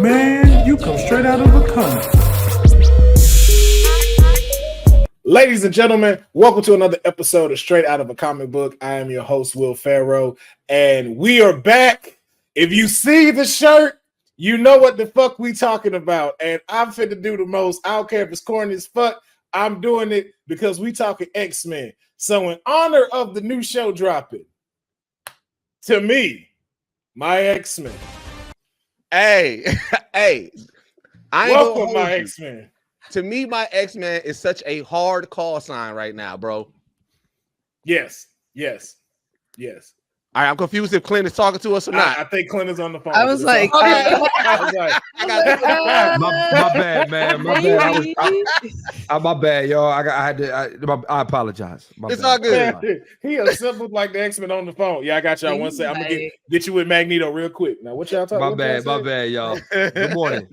Man, you come straight out of a comic. Ladies and gentlemen, welcome to another episode of Straight Out of a Comic Book. I am your host, Will Pharaoh, and we are back. If you see the shirt, you know what the fuck we talking about. And I'm finna do the most. I don't care if it's corny as fuck. I'm doing it because we talking X-Men. So in honor of the new show dropping, to me, my X-Men. Hey, I ain't Welcome, my X-Men. To me, my X-Men is such a hard call sign right now, bro. Yes. All right, I'm confused if Clint is talking to us or not. I think Clint is on the phone. I was like, my bad, man. My bad. My bad, y'all. I apologize. It's all good. He assembled like the X-Men on the phone. Yeah, I got y'all. One second. I'm gonna get you with Magneto real quick. Now, what y'all talking about? My bad, y'all. Good morning.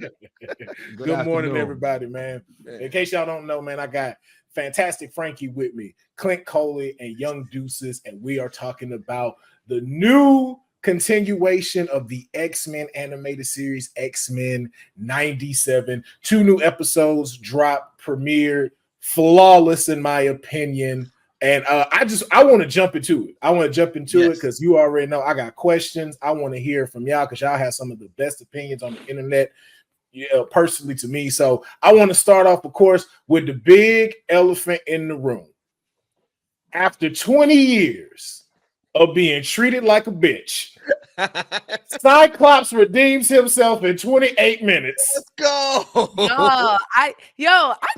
Good morning, everybody, man. In case y'all don't know, man, I got fantastic Frankey with me, Clint, Coley, and young Deuces, and we are talking about the new continuation of the X-Men animated series, X-Men 97. 2 new episodes dropped, premiered, flawless in my opinion. And I want to jump into it. It because you already know I got questions. I want to hear from y'all because y'all have some of the best opinions on the internet. Personally to me. So I want to start off, of course, with the big elephant in the room. After 20 years of being treated like a bitch, Cyclops redeems himself in 28 minutes. Let's go. I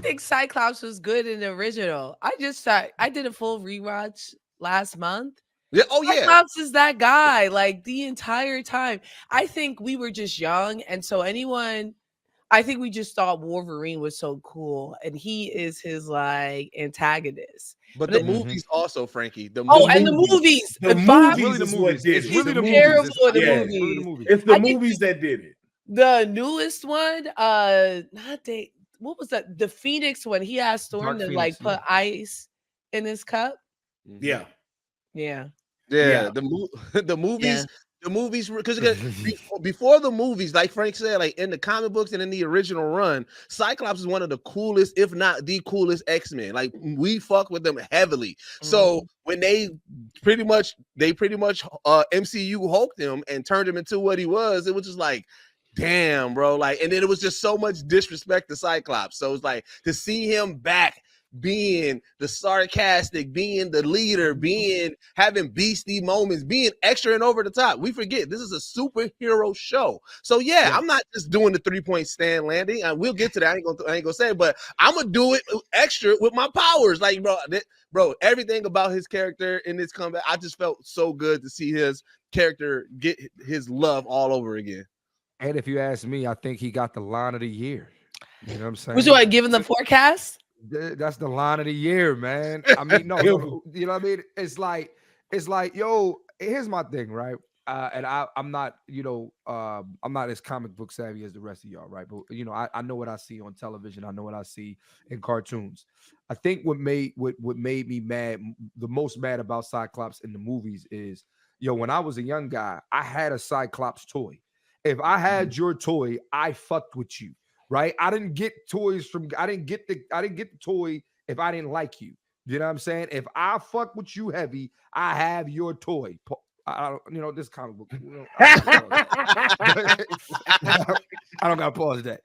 think Cyclops was good in the original. I did a full rewatch last month. Yeah, Cyclops is that guy like the entire time. I think we were just young, and so I think we just thought Wolverine was so cool, and he is his like antagonist. But the movies also, Frankie. The movies. It's really the movies. It's the movies that did it. The newest one, what was that? The Phoenix one. He asked Storm to like put ice in his cup. Yeah. The movies. The movies, because before the movies, like Frank said, like in the comic books and in the original run, Cyclops is one of the coolest, if not the coolest X-Men. Like we fuck with them heavily. So when they pretty much MCU hulked him and turned him into what he was, it was just like, damn, bro. Like, and then it was just so much disrespect to Cyclops. So it's like to see him back, being the sarcastic, being the leader, having beastie moments, being extra and over the top. We forget this is a superhero show. So I'm not just doing the 3-point stand landing. We'll get to that. I ain't gonna say it, but I'm gonna do it extra with my powers. Like, bro, everything about his character in this comeback, I just felt so good to see his character get his love all over again. And if you ask me, I think he got the line of the year. You know what I'm saying? Would you want to give him the forecast? That's the line of the year, man. I mean, no, you know what I mean? It's like, yo, here's my thing, right? And I'm not, I'm not as comic book savvy as the rest of y'all, right? But I know what I see on television. I know what I see in cartoons. I think what made me mad, the most mad about Cyclops in the movies is, when I was a young guy, I had a Cyclops toy. If I had your toy, I fucked with you. Right, I didn't get the toy if I didn't like you. You know what I'm saying? If I fuck with you heavy, I have your toy. This comic book. I don't gotta pause that.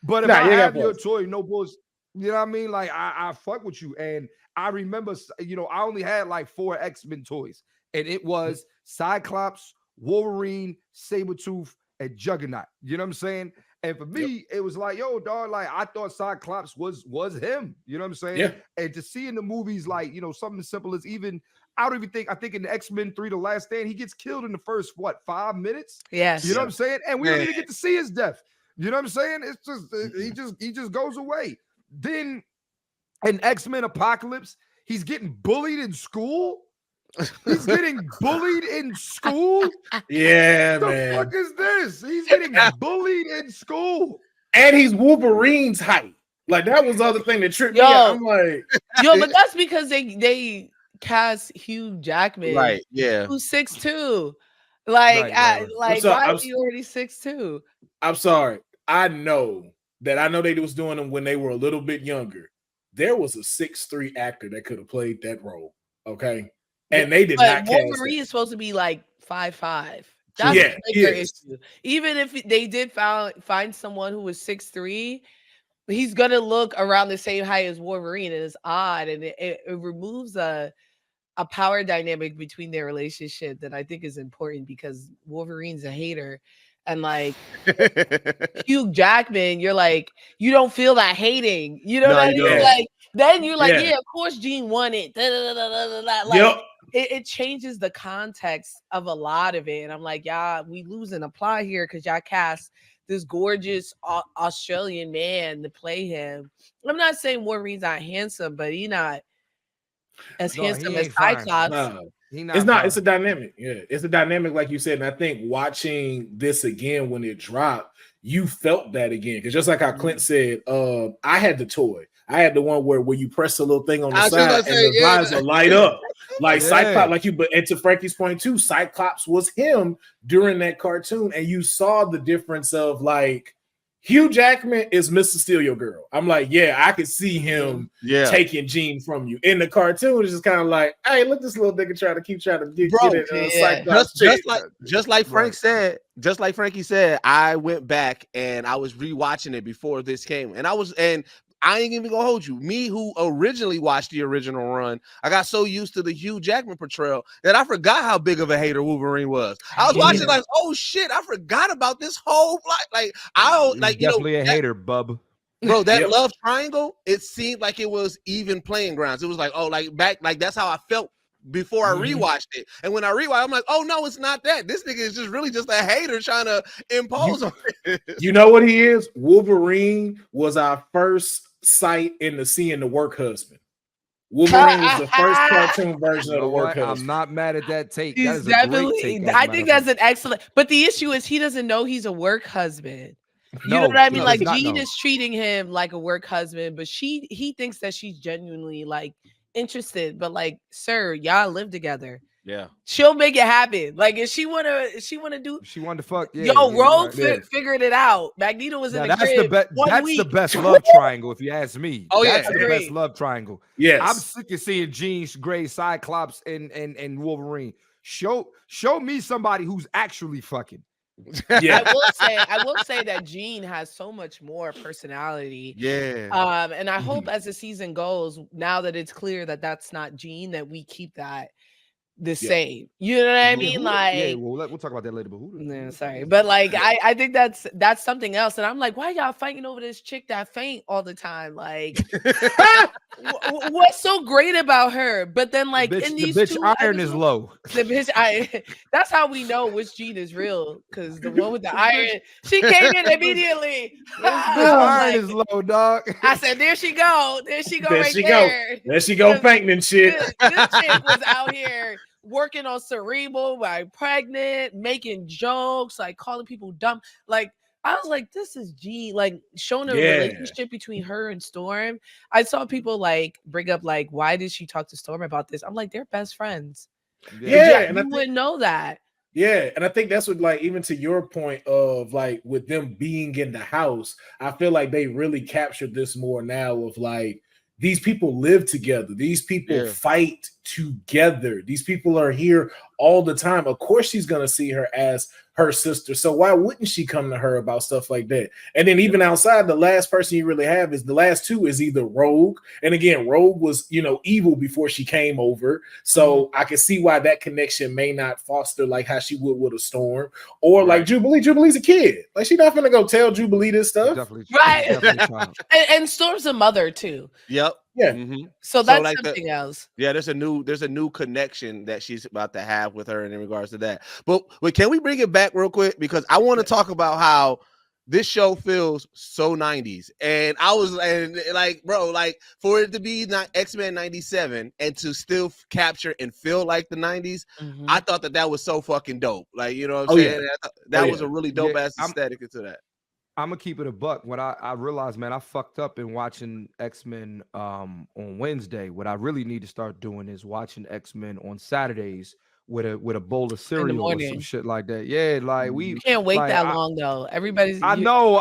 But if I have your toy, no bullshit. You know what I mean? Like I fuck with you, and I remember, I only had like 4 X-Men toys, and it was Cyclops, Wolverine, Sabretooth, and Juggernaut. You know what I'm saying? And for me, it was like, yo, dog, like I thought Cyclops was him. You know what I'm saying? Yeah. And to see in the movies, like, something as simple as I think in the X-Men 3, The Last Stand, he gets killed in the first, 5 minutes? Yes. You know what I'm saying? And we don't even get to see his death. You know what I'm saying? It's just, he just goes away. Then in X-Men Apocalypse, he's getting bullied in school. He's getting bullied in school. Yeah, what man. The fuck is this? He's getting bullied in school, and he's Wolverine's height. Like that was the other thing that tripped me out. I'm like, but that's because they cast Hugh Jackman, right? Yeah, who's 6'2". Like, right. why is he already 6'2"? I'm sorry. I know they was doing them when they were a little bit younger. There was a 6'3" actor that could have played that role. Okay. And they did not cast Wolverine that. is supposed to be like 5'5". That's a bigger issue. Even if they did find someone who was 6'3", he's gonna look around the same height as Wolverine, and it's odd, and it removes a power dynamic between their relationship that I think is important because Wolverine's a hater. And like Hugh Jackman, you're like, you don't feel that hating. You know what I mean? Like, then you're like, yeah, of course Gene won it. Like, it changes the context of a lot of it. And I'm like, yeah, we losing a plot here because y'all cast this gorgeous Australian man to play him. I'm not saying Wolverine's not handsome, but he's not as handsome as Cyclops. No, it's not. It's a dynamic. Yeah, it's a dynamic, like you said. And I think watching this again when it dropped, you felt that again. Because just like how Clint said, I had the toy. I had the one where you press a little thing on the side and the visor light up. Like Cyclops, like you, and to Frankie's point too, Cyclops was him during that cartoon, and you saw the difference of like Hugh Jackman is Mr. Steal Your Girl. I'm like, yeah, I could see him taking Jean from you. In the cartoon, it's just kind of like, hey, look, this little nigga trying to get it. Cyclops just like Frank said, just like Frankie said, I went back and I was rewatching it before this came, and I ain't even gonna hold you. Me, who originally watched the original run, I got so used to the Hugh Jackman portrayal that I forgot how big of a hater Wolverine was. I was watching like, oh shit, I forgot about this whole definitely a hater, bub. Bro, that love triangle, it seemed like it was even playing grounds. It was like, oh, like back, like that's how I felt before I rewatched it. And when I rewatched, I'm like, oh no, it's not that. This nigga is really just a hater trying to impose on it. You know what he is? Wolverine was our first sight into seeing the work husband. Wolverine was the first cartoon version of the work husband. I'm not mad at that take. He's definitely, take, I think that's an excellent, but the issue is he doesn't know he's a work husband. You know what I mean? Like Jean is treating him like a work husband, but he thinks that she's genuinely like interested. But like, sir, y'all live together. Yeah, she'll make it happen. Like if she wanna do, she wanted to fuck. Yeah, Rogue figured it out. Magneto was in the crib. That's the best love triangle, if you ask me. Oh that's the best love triangle. Yes, I'm sick of seeing Jean Grey, Cyclops, and Wolverine. Show me somebody who's actually fucking. Yeah, I will say that Jean has so much more personality. Yeah. And I hope as the season goes, now that it's clear that that's not Jean, that we keep that the same. You know what I mean? Like, we'll talk about that later. But who? Sorry, but like, I think that's something else. And I'm like, why y'all fighting over this chick that faint all the time? Like, what's so great about her? But then, like, in these the bitch iron is low. The bitch iron. That's how we know which Jean is real, because the one with the iron, she came in immediately. Iron is low, dog. I said, there she go. There she go. There she go fainting and shit. This chick was out here working on Cerebral, like pregnant, making jokes, like calling people dumb. Like, I was like, this is Jean, like showing a relationship between her and Storm. I saw people like bring up like, why did she talk to Storm about this? I'm like, they're best friends. And you wouldn't know that. Yeah, and I think that's what, like, even to your point of like with them being in the house, I feel like they really captured this more now of like, these people live together. These people fight together. These people are here all the time. Of course, she's going to see her as her sister. So why wouldn't she come to her about stuff like that? And then even outside, the last person you really have is the last two is either Rogue. And again, Rogue was, evil before she came over. So I can see why that connection may not foster like how she would with a Storm or like Jubilee. Jubilee's a kid. Like she's not going to go tell Jubilee this stuff. Definitely and Storm's a mother too. Yep. Yeah. Mm-hmm. So that's like something else. Yeah, there's a new connection that she's about to have with her in regards to that. But can we bring it back real quick? Because I want to talk about how this show feels so 90s. And I was like, bro, like for it to be not X-Men 97 and to still capture and feel like the 90s, I thought that was so fucking dope. Like, you know what I'm saying? Yeah. That was a really dope ass aesthetic into that. I'm gonna keep it a buck. When I realized, man, I fucked up in watching X-Men on Wednesday. What I really need to start doing is watching X-Men on Saturdays with a bowl of cereal or some shit like that. Yeah, like you can't wait like, that long though. Everybody's I know.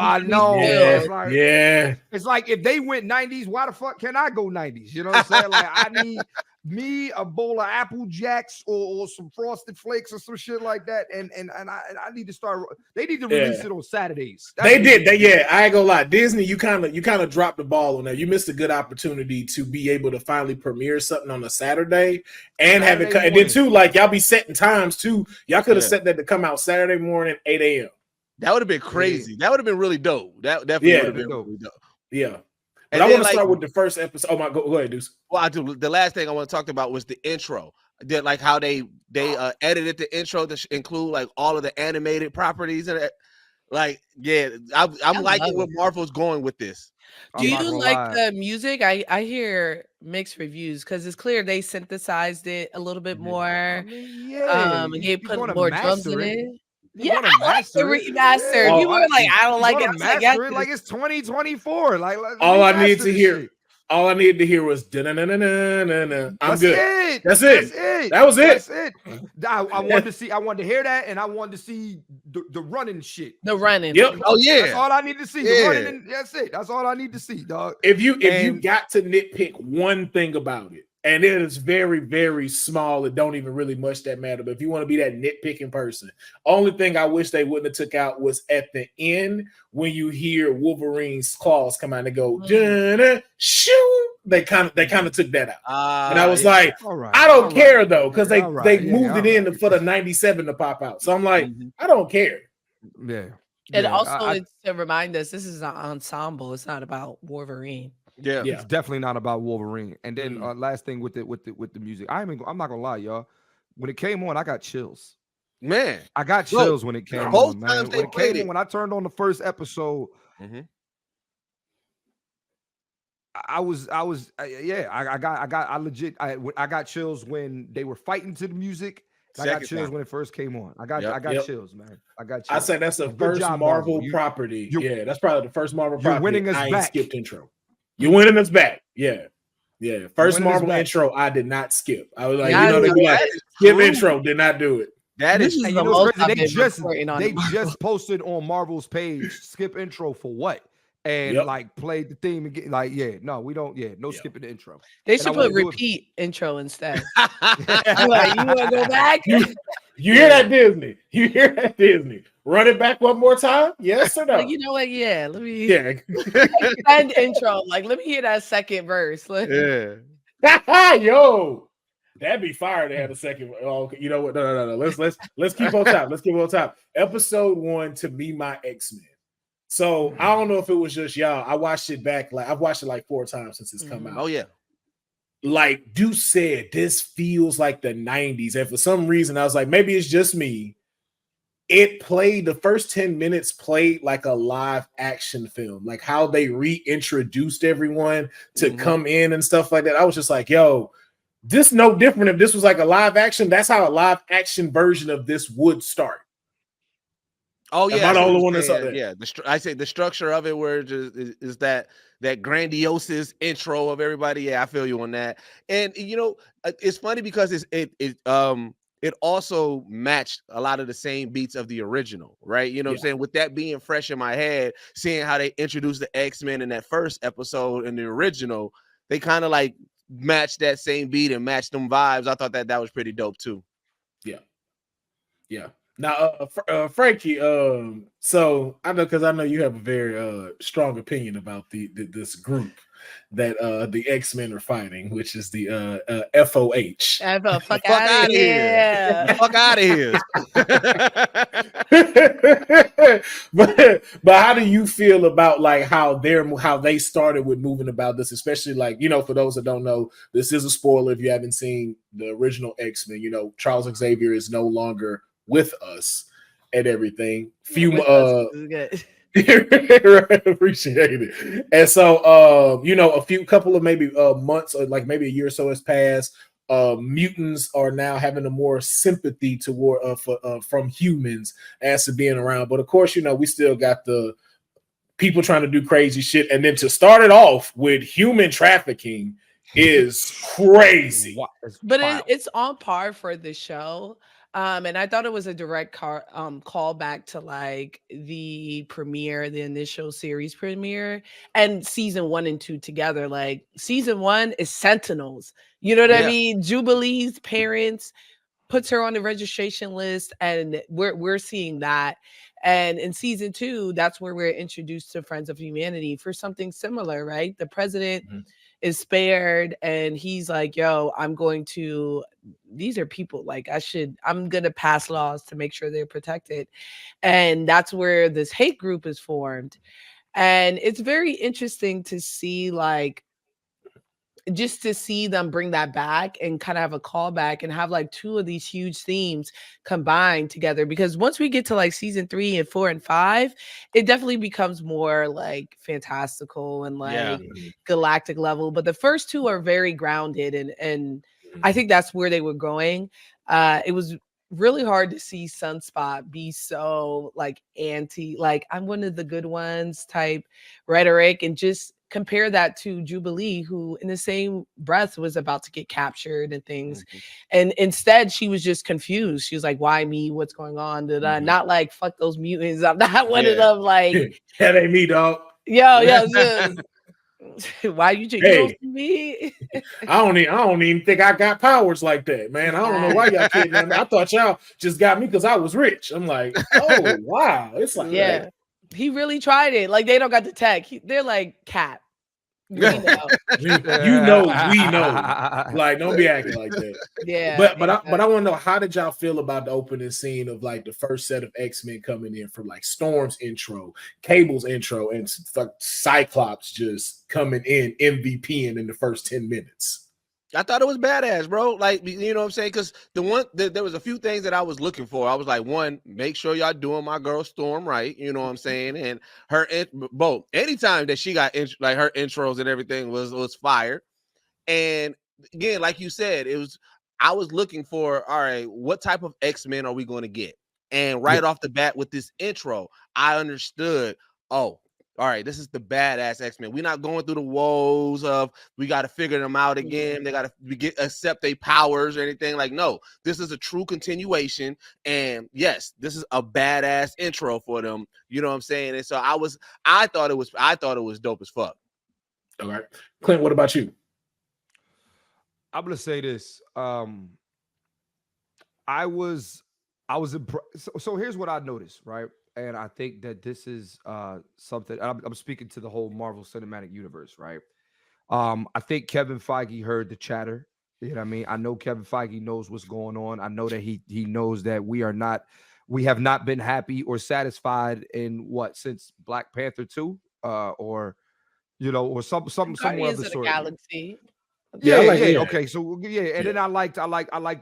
Yeah, It's like if they went 90s, why the fuck can I go 90s? You know what I'm saying? Like I need me a bowl of Apple Jacks or some Frosted Flakes or some shit like that. And I need to start. They need to release it on Saturdays. They did. I ain't gonna lie. Disney, you kind of dropped the ball on that. You missed a good opportunity to be able to finally premiere something on a Saturday and have it. And then too, like y'all be setting times too. Y'all could have set that to come out Saturday morning, 8 a.m. That would have been crazy. That would have been really dope. That definitely would have been really dope. Yeah. But I want to start with the first episode. Oh my, go ahead, Deuce. Well, I do. The last thing I want to talk about was the intro. Like how they edited the intro to include like all of the animated properties and like, yeah, I'm liking where Marvel's going with this. Do you like the music? I hear mixed reviews because it's clear they synthesized it a little bit more. I mean, and they put more drums in it. Yeah, I like the remaster. Yeah. People were like, I don't like it. Like it's 2024. Like all I need to hear. All I needed to hear was da-na-na-na-na-na. I'm good. That's it. That was it. That's it. I wanted to hear that, and I wanted to see the running shit. The running. Yep. Oh yeah. That's all I need to see. The running. That's it. That's all I need to see, dog. If you got to nitpick one thing about it, and it is very, very small, it don't even really much that matter. But if you want to be that nitpicking person, only thing I wish they wouldn't have took out was at the end when you hear Wolverine's claws come out and go, shoo. They kind of took that out. And I was like, I don't care though, because they moved it in for the 97 to pop out. So I'm like, I don't care. Yeah. And also it's to remind us this is an ensemble. It's not about Wolverine. Yeah, it's definitely not about Wolverine. And then last thing with the music, I'm not gonna lie, y'all. When it came on, I got chills. Man, I got chills when it came on. Man, when I turned on the first episode, I got chills when they were fighting to the music. I got chills when it first came on. I got chills, man. I got chills. I say that's the first Marvel property. That's probably the first Marvel property. Winning us back. Skipped intro. You're winning us back. Yeah. First Marvel intro, I did not skip. I was like, they be like, skip intro, did not do it. That is they just posted on Marvel's page, skip intro for what? And like played the theme again. Like, no skipping the intro. They should put repeat intro instead. Like, you want to go back? You hear that, Disney? You hear that, Disney? Run it back one more time? Yes or no? Like, you know what? Yeah, let me. End intro. Like, let me hear that second verse. Yo, that'd be fire to have a second. Oh, you know what? No. Let's keep on top. Let's keep on top. Episode 1 to be my X-Men. So I don't know if it was just y'all. I watched it back. Like I've watched it like 4 times since it's come out. Oh yeah. Like Deuce said, this feels like the 90s. And for some reason, I was like, maybe it's just me. It played, the first 10 minutes played like a live action film, like how they reintroduced everyone to come in and stuff like that. I was just like, yo, this no different if this was like a live action. That's how a live action version of this would start. Oh yeah, am I the only one that's up there? Yeah, I say the structure of it, where is that grandiose intro of everybody. Yeah, I feel you on that. And it's funny because it also matched a lot of the same beats of the original, right? You know what I'm saying? With that being fresh in my head, seeing how they introduced the X-Men in that first episode in the original, they kind of like matched that same beat and matched them vibes. I thought that was pretty dope too. Yeah. Now, Frankey, so I know you have a very strong opinion about this group that the X-Men are fighting, which is the FOH. Fuck out of here. Fuck out of here. but how do you feel about like how they started with moving about this, especially like, for those that don't know, this is a spoiler if you haven't seen the original X-Men. Charles Xavier is no longer with us and everything. Appreciate it. And so a couple of maybe months or like maybe a year or so has passed. Mutants are now having a more sympathy toward from humans as to being around. But of course, we still got the people trying to do crazy shit. And then to start it off with human trafficking is crazy. But it's on par for the show. And I thought it was a direct callback to like the premiere, the initial series premiere, and season 1 and 2 together. Like season 1 is Sentinels. You know what I mean? Jubilee's parents puts her on the registration list, and we're seeing that. And in season 2, that's where we're introduced to Friends of Humanity for something similar, right? The president is spared, and he's like, yo, these are people, like I'm gonna pass laws to make sure they're protected. And that's where this hate group is formed. And it's very interesting to see, like, just to see them bring that back and kind of have a callback and have like 2 of these huge themes combined together. Because once we get to like season 3 and 4 and 5, it definitely becomes more like fantastical and like galactic level. But the first 2 are very grounded, and I think that's where they were going. It was really hard to see Sunspot be so like anti, like I'm one of the good ones type rhetoric, and just compare that to Jubilee, who in the same breath was about to get captured and things. And instead she was just confused. She was like, why me? What's going on? Not like, fuck those mutants. I'm not one of them. Like, that ain't me, dog. Yo, why you don't see me? I don't even think I got powers like that, man. I don't know why y'all kidding me. I thought y'all just got me because I was rich. I'm like, oh wow. It's like, yeah. He really tried it. Like, they don't got the tech. They're like, Cap. We know. we know. Like, don't be acting like that. Yeah. But I want to know, how did y'all feel about the opening scene of like the first set of X-Men coming in, from like Storm's intro, Cable's intro, and Cyclops just coming in MVPing in the first 10 minutes? I thought it was badass, bro. Like, you know what I'm saying? Because there was a few things that I was looking for. I was like, one, make sure y'all doing my girl Storm right. You know what I'm saying? And her, both, anytime that she got like her intros and everything was fire. And again, like you said, I was looking for, all right, what type of X-Men are we going to get? And right off the bat with this intro, I understood, oh, all right, this is the badass X-Men. We're not going through the woes of we got to figure them out again. They got to accept their powers or anything. Like, no, this is a true continuation. And yes, this is a badass intro for them. You know what I'm saying? And so I thought it was dope as fuck. All right, Clint, what about you? I'm gonna say this. I was impressed. So here's what I noticed, right? And I think that this is something, I'm speaking to the whole Marvel Cinematic Universe, right? I think Kevin Feige heard the chatter. You know what I mean? I know Kevin Feige knows what's going on. I know that he knows that we have not been happy or satisfied in since Black Panther 2, or somewhere of the sort. Galaxy. Yeah. Okay. So and then I liked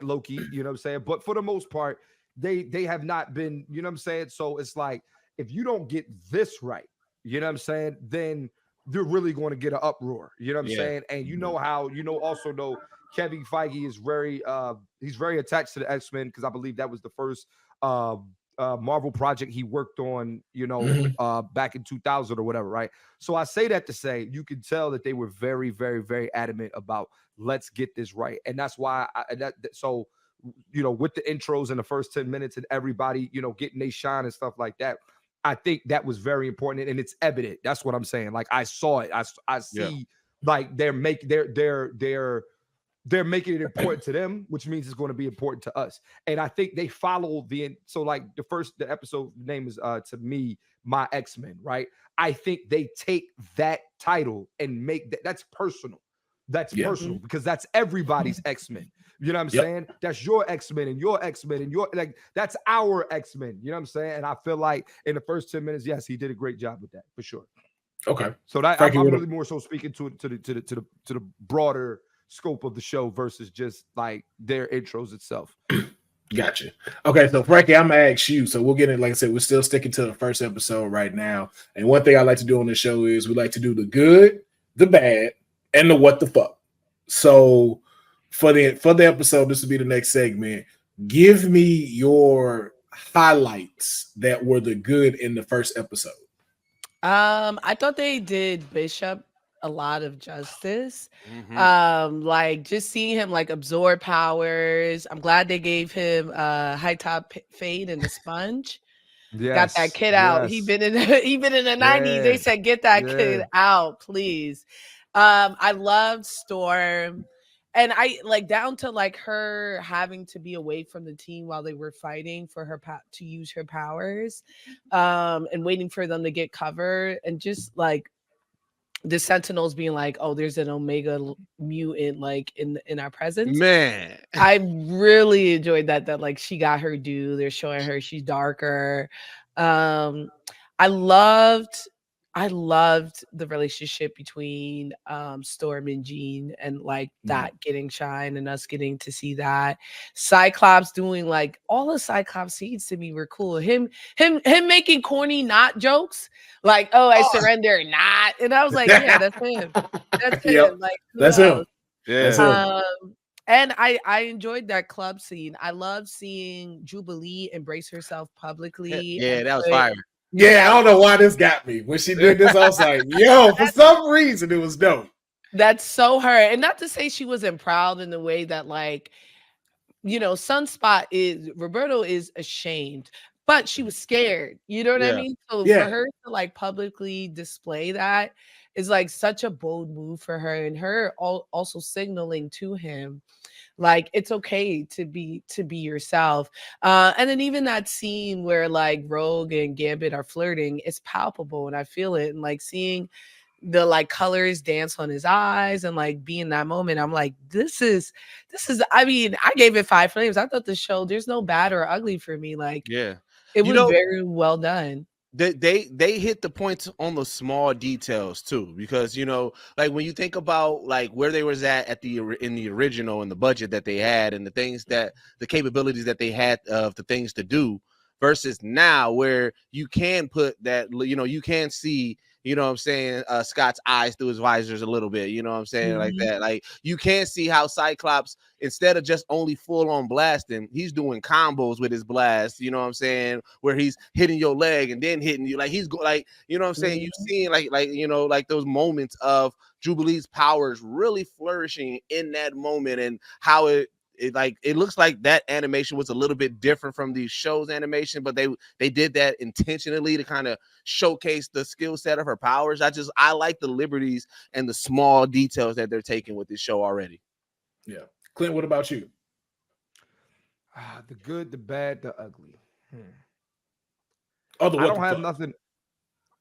Loki, you know what I'm saying? But for the most part, they have not been, you know what I'm saying? So it's like, if you don't get this right, you know what I'm saying, then you're really going to get an uproar, you know what I'm saying? And you know how, also know Kevin Feige is he's very attached to the X-Men, because I believe that was the first Marvel project he worked on, back in 2000 or whatever, right? So I say that to say, you can tell that they were very, very, very adamant about, let's get this right. And that's why with the intros in the first 10 minutes and everybody, getting they shine and stuff like that, I think that was very important, and it's evident. That's what I'm saying. Like, I saw it. I see, like, they're making it important to them, which means it's going to be important to us. And I think they follow the episode name is to me, My X-Men, right? I think they take that title and make that's personal. That's personal, because that's everybody's X-Men. You know what I'm saying? That's your X-Men and your X-Men and that's our X-Men. You know what I'm saying? And I feel like in the first 10 minutes, yes, he did a great job with that, for sure. Okay. So that I'm really more so speaking to the broader scope of the show versus just like their intros itself. Gotcha. Okay, so Frankey, I'm gonna ask you. So we'll get it. Like I said, we're still sticking to the first episode right now. And one thing I like to do on the show is we like to do the good, the bad, and the what the fuck. So for the episode, this will be the next segment. Give me your highlights that were the good in the first episode. I thought they did Bishop a lot of justice. Mm-hmm. Like just seeing him like absorb powers. I'm glad they gave him high top fade and the sponge. Got that Yes, kid out. He yes, been in he been in the 90s. They yeah, said get that yeah. kid out, please. I loved Storm. And I like down to like her having to be away from the team while they were fighting for her to use her powers, and waiting for them to get covered, and just like the Sentinels being like, "Oh, there's an Omega mutant like in our presence." Man. I really enjoyed that. That like she got her due. They're showing her she's darker. Um, I loved I loved the relationship between Storm and Jean, and like that getting shine and us getting to see that. Cyclops doing like all the Cyclops scenes to me were cool. Him making corny not jokes, like, oh, I surrender not. And I was like, yeah, that's him. That's Yep, him. Like who that's else? him. That's him. And I enjoyed that club scene. I love seeing Jubilee embrace herself publicly. Yeah, And that was put fire. Yeah, I don't know why this got me. When she did this, I was like, yo, for some reason it was dope. That's so her. And not to say she wasn't proud in the way that, like, you know, Sunspot is, Roberto is ashamed, but she was scared. You know what I Yeah. mean? So Yeah. for her to like publicly display that is like such a bold move for her, and her also signaling to him like it's okay to be yourself. And then even that scene where like Rogue and Gambit are flirting, it's palpable and I feel it. And like seeing the like colors dance on his eyes and like be in that moment, I'm like, this is I mean, I gave it 5 flames. I thought the show, there's no bad or ugly for me. Like Yeah. it You was know, very well done. they hit the points on the small details too, because you know, like when you think about like where they was at the in the original and the budget that they had and the things that the capabilities that they had of the things to do versus now where you can put that, you know, you can see, you know what I'm saying, Scott's eyes through his visors a little bit, you know what I'm saying, like that. Like you can see how Cyclops, instead of just only full on blasting, he's doing combos with his blast, you know what I'm saying, where he's hitting your leg and then hitting you, like he's like, you know what I'm saying, you've seen like you know, like those moments of Jubilee's powers really flourishing in that moment, and how it like it looks like that animation was a little bit different from the show's animation, but they did that intentionally to kind of showcase the skill set of her powers. I like the liberties and the small details that they're taking with this show already. Yeah. Clint, what about you? The good, the bad, the ugly. Oh, I don't have nothing.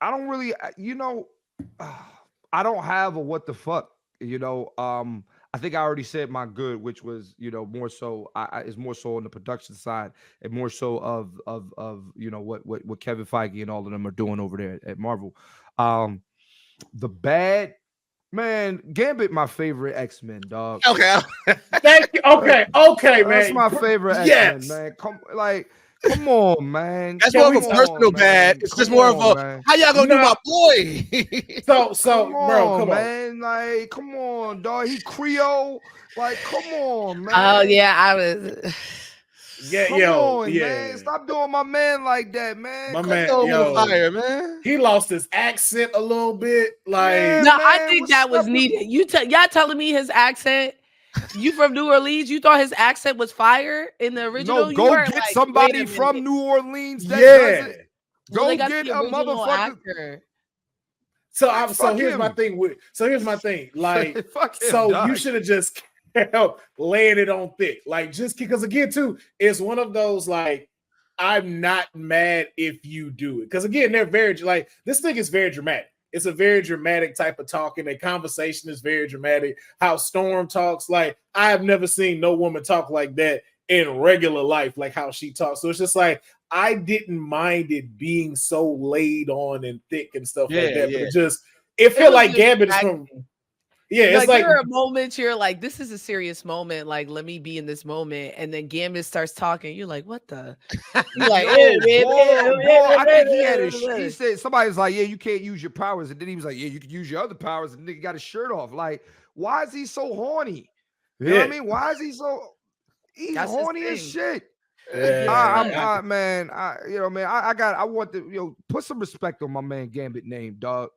I don't really, you know, I don't have a what the fuck, you know. I think I already said my good, which was, you know, more so is more so on the production side and more so of you know what Kevin Feige and all of them are doing over there at Marvel. The bad, man, Gambit, my favorite X-Men, dog. Okay. Thank you. Okay, man. That's my favorite X-Men, man. Come on, man. That's more of a personal bad. It's just more of a, man. How y'all gonna do my boy? so bro, come man. On. Like, come on, dog. He Creole. Like, come on, man. Oh yeah, I was. Man. Stop doing my man like that, man. My man, fire, man. He lost his accent a little bit. Like, I think that was needed. Y'all telling me his accent? You from New Orleans? You thought his accent was fire in the original? No, go get like, somebody from New Orleans that does it. Go get a motherfucker. So here's my thing. Like, so you should have just laying it on thick. Like, just because again, too, it's one of those like, I'm not mad if you do it. Because again, they're very like this thing is very dramatic. It's a very dramatic type of talking. The conversation is very dramatic. How Storm talks, like I have never seen no woman talk like that in regular life, like how she talks. So it's just like I didn't mind it being so laid on and thick and stuff like that. But it felt like Gambit is from. Yeah, it's like there are moments you're like, this is a serious moment. Like, let me be in this moment, and then Gambit starts talking. You're like, what the? You're like, I think he had he said somebody's like, yeah, you can't use your powers, and then he was like, yeah, you can use your other powers, and nigga got his shirt off. Like, why is he so horny? You know what I mean? Why is he so? He's horny as shit. I want to, put some respect on my man Gambit name, dog.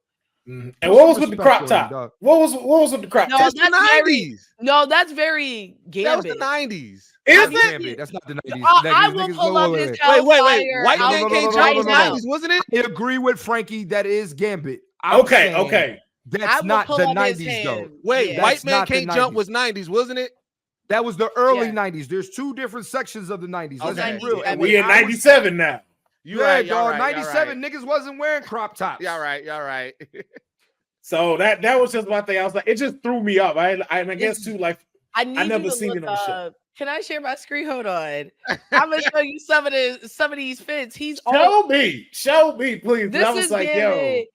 And what was with the crop top? What was with the crop top? That's the 90s. That's very Gambit. That was the 90s. Is it? That's not the 90s. I will pull up this. Wait. White man can't jump was the 90s, wasn't it? I agree with Frankie. That is Gambit. Okay. That's not the 90s though. Wait, White Man Can't Jump was 90s, wasn't it? That was the early 90s. There's two different sections of the 90s. Let's be real. And we in 97 now. Dog. 97 niggas wasn't wearing crop tops. Y'all right. So that was just my thing. I was like, it just threw me up. I guess too, like I never seen it on the show. Can I share my screen? Hold on. I'm gonna show you some of these fits. Show me, please. This I was like, Gambit.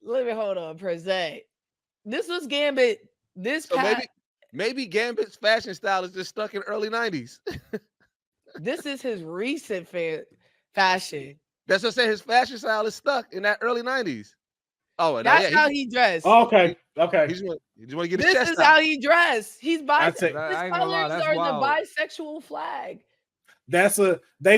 Let me hold on, present. This was Gambit. Maybe Gambit's fashion style is just stuck in early 90s. This is his recent fashion. That's what I said. His fashion style is stuck in that early 90s. Oh, that's how he dressed. Okay. He just want to get his chest out. This is how he dressed. He's bisexual. His colors are wild. the bisexual flag. They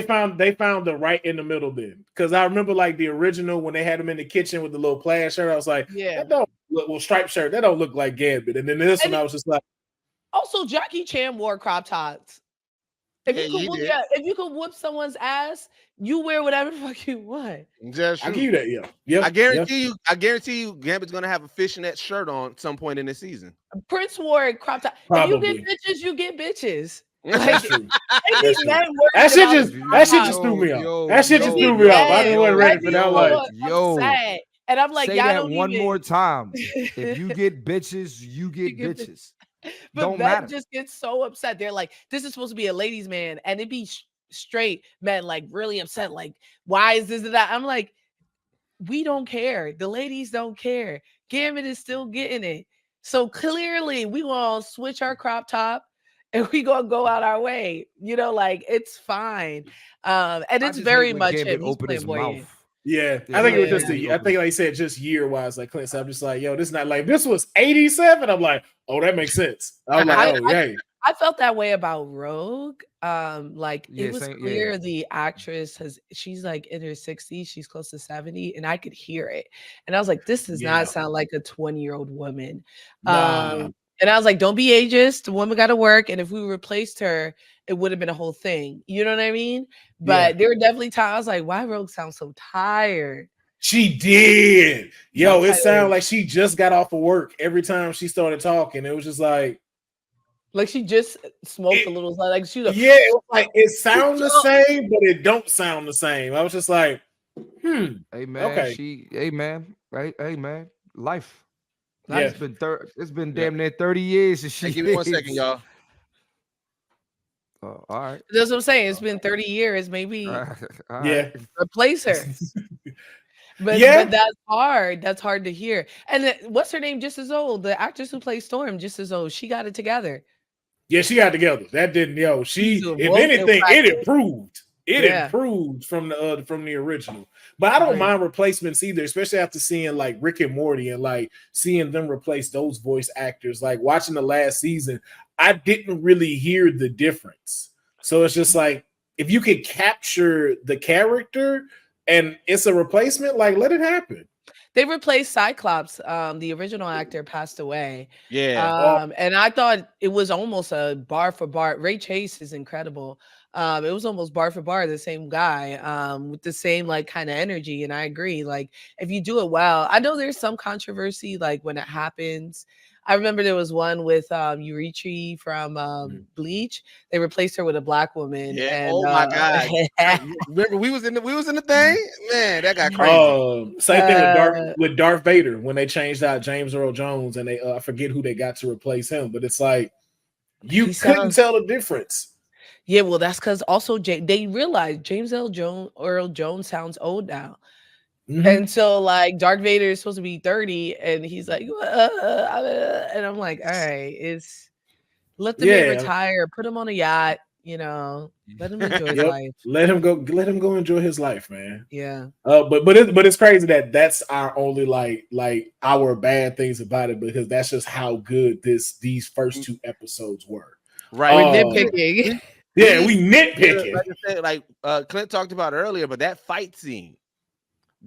found the right in the middle then, because I remember like the original when they had him in the kitchen with the little plaid shirt. I was like, that don't look, striped shirt. That don't look like Gambit. And then this one, I was just like, also Jackie Chan wore crop tops. If you could whoop someone's ass, you wear whatever the fuck you want. I give you that, yeah. I guarantee you, Gambit's gonna have a fishnet shirt on at some point in this season. Prince wore a crop top. Probably. If you get bitches, you get bitches. That shit just threw me off. That shit just threw me off. I wasn't ready for that one. And I'm like, say that one more time. If you get bitches, you get bitches. But don't men matter. just get so upset. They're like, this is supposed to be a ladies' man, and it be straight men like really upset. Like, why is this and that? I'm like, we don't care. The ladies don't care. Gambit is still getting it. So clearly, we gonna switch our crop top. And we gonna go out our way, like it's fine, and it's very much him. Open his mouth. Yeah, I think it was just I think like I said, just year wise, like Clint said, I'm just like, yo, this is not like this was 87. I'm like, oh, that makes sense. I'm like, I felt that way about Rogue. It was clear the actress she's like in her 60s, she's close to 70, and I could hear it. And I was like, this does not sound like a 20-year-old woman. Nah. And I was like, don't be ageist. The woman got to work. And if we replaced her, it would have been a whole thing. You know what I mean? But there were definitely times I was like, why Rogue sounds so tired? She did. Yo, it sounded like she just got off of work every time she started talking. It was just like she just smoked a little. Like she was it was like it sounds the same, but it don't sound the same. I was just like, Hey man, okay. Hey man, life. It's been damn near 30 years. Give me 1 second, y'all. All right. That's what I'm saying. It's been 30 years. Maybe replace her. But that's hard. That's hard to hear. And what's her name? Just as old. The actress who plays Storm, just as old. She got it together. Yeah, she got it together. That didn't, if anything, it improved. It improved from the original. But I don't mind replacements either, especially after seeing like Rick and Morty and like seeing them replace those voice actors. Like watching the last season, I didn't really hear the difference. So it's just like if you could capture the character and it's a replacement, like let it happen. They replaced Cyclops. The original actor passed away. Yeah. And I thought it was almost a bar for bar. Ray Chase is incredible. It was almost bar for bar, the same guy, with the same like kind of energy. And I agree. Like if you do it well, I know there's some controversy, like when it happens. I remember there was one with Yurichi from Bleach. They replaced her with a black woman. Yeah. And, oh my god! Remember we was in the thing. Man, that got crazy. Same thing with Darth Vader when they changed out James Earl Jones and they I forget who they got to replace him, but it's like you couldn't tell the difference. Yeah, well, that's because also they realized James Earl Jones sounds old now. Mm-hmm. And so like Darth Vader is supposed to be 30 and he's like and I'm like, all right, let the man retire, put him on a yacht, let him enjoy his life. Let him go enjoy his life, man. Yeah. But it's crazy that's our only like our bad things about it, because that's just how good these first 2 episodes were. Right. We're nitpicking. Yeah, we nitpicking. Like I said, like Clint talked about earlier, but that fight scene.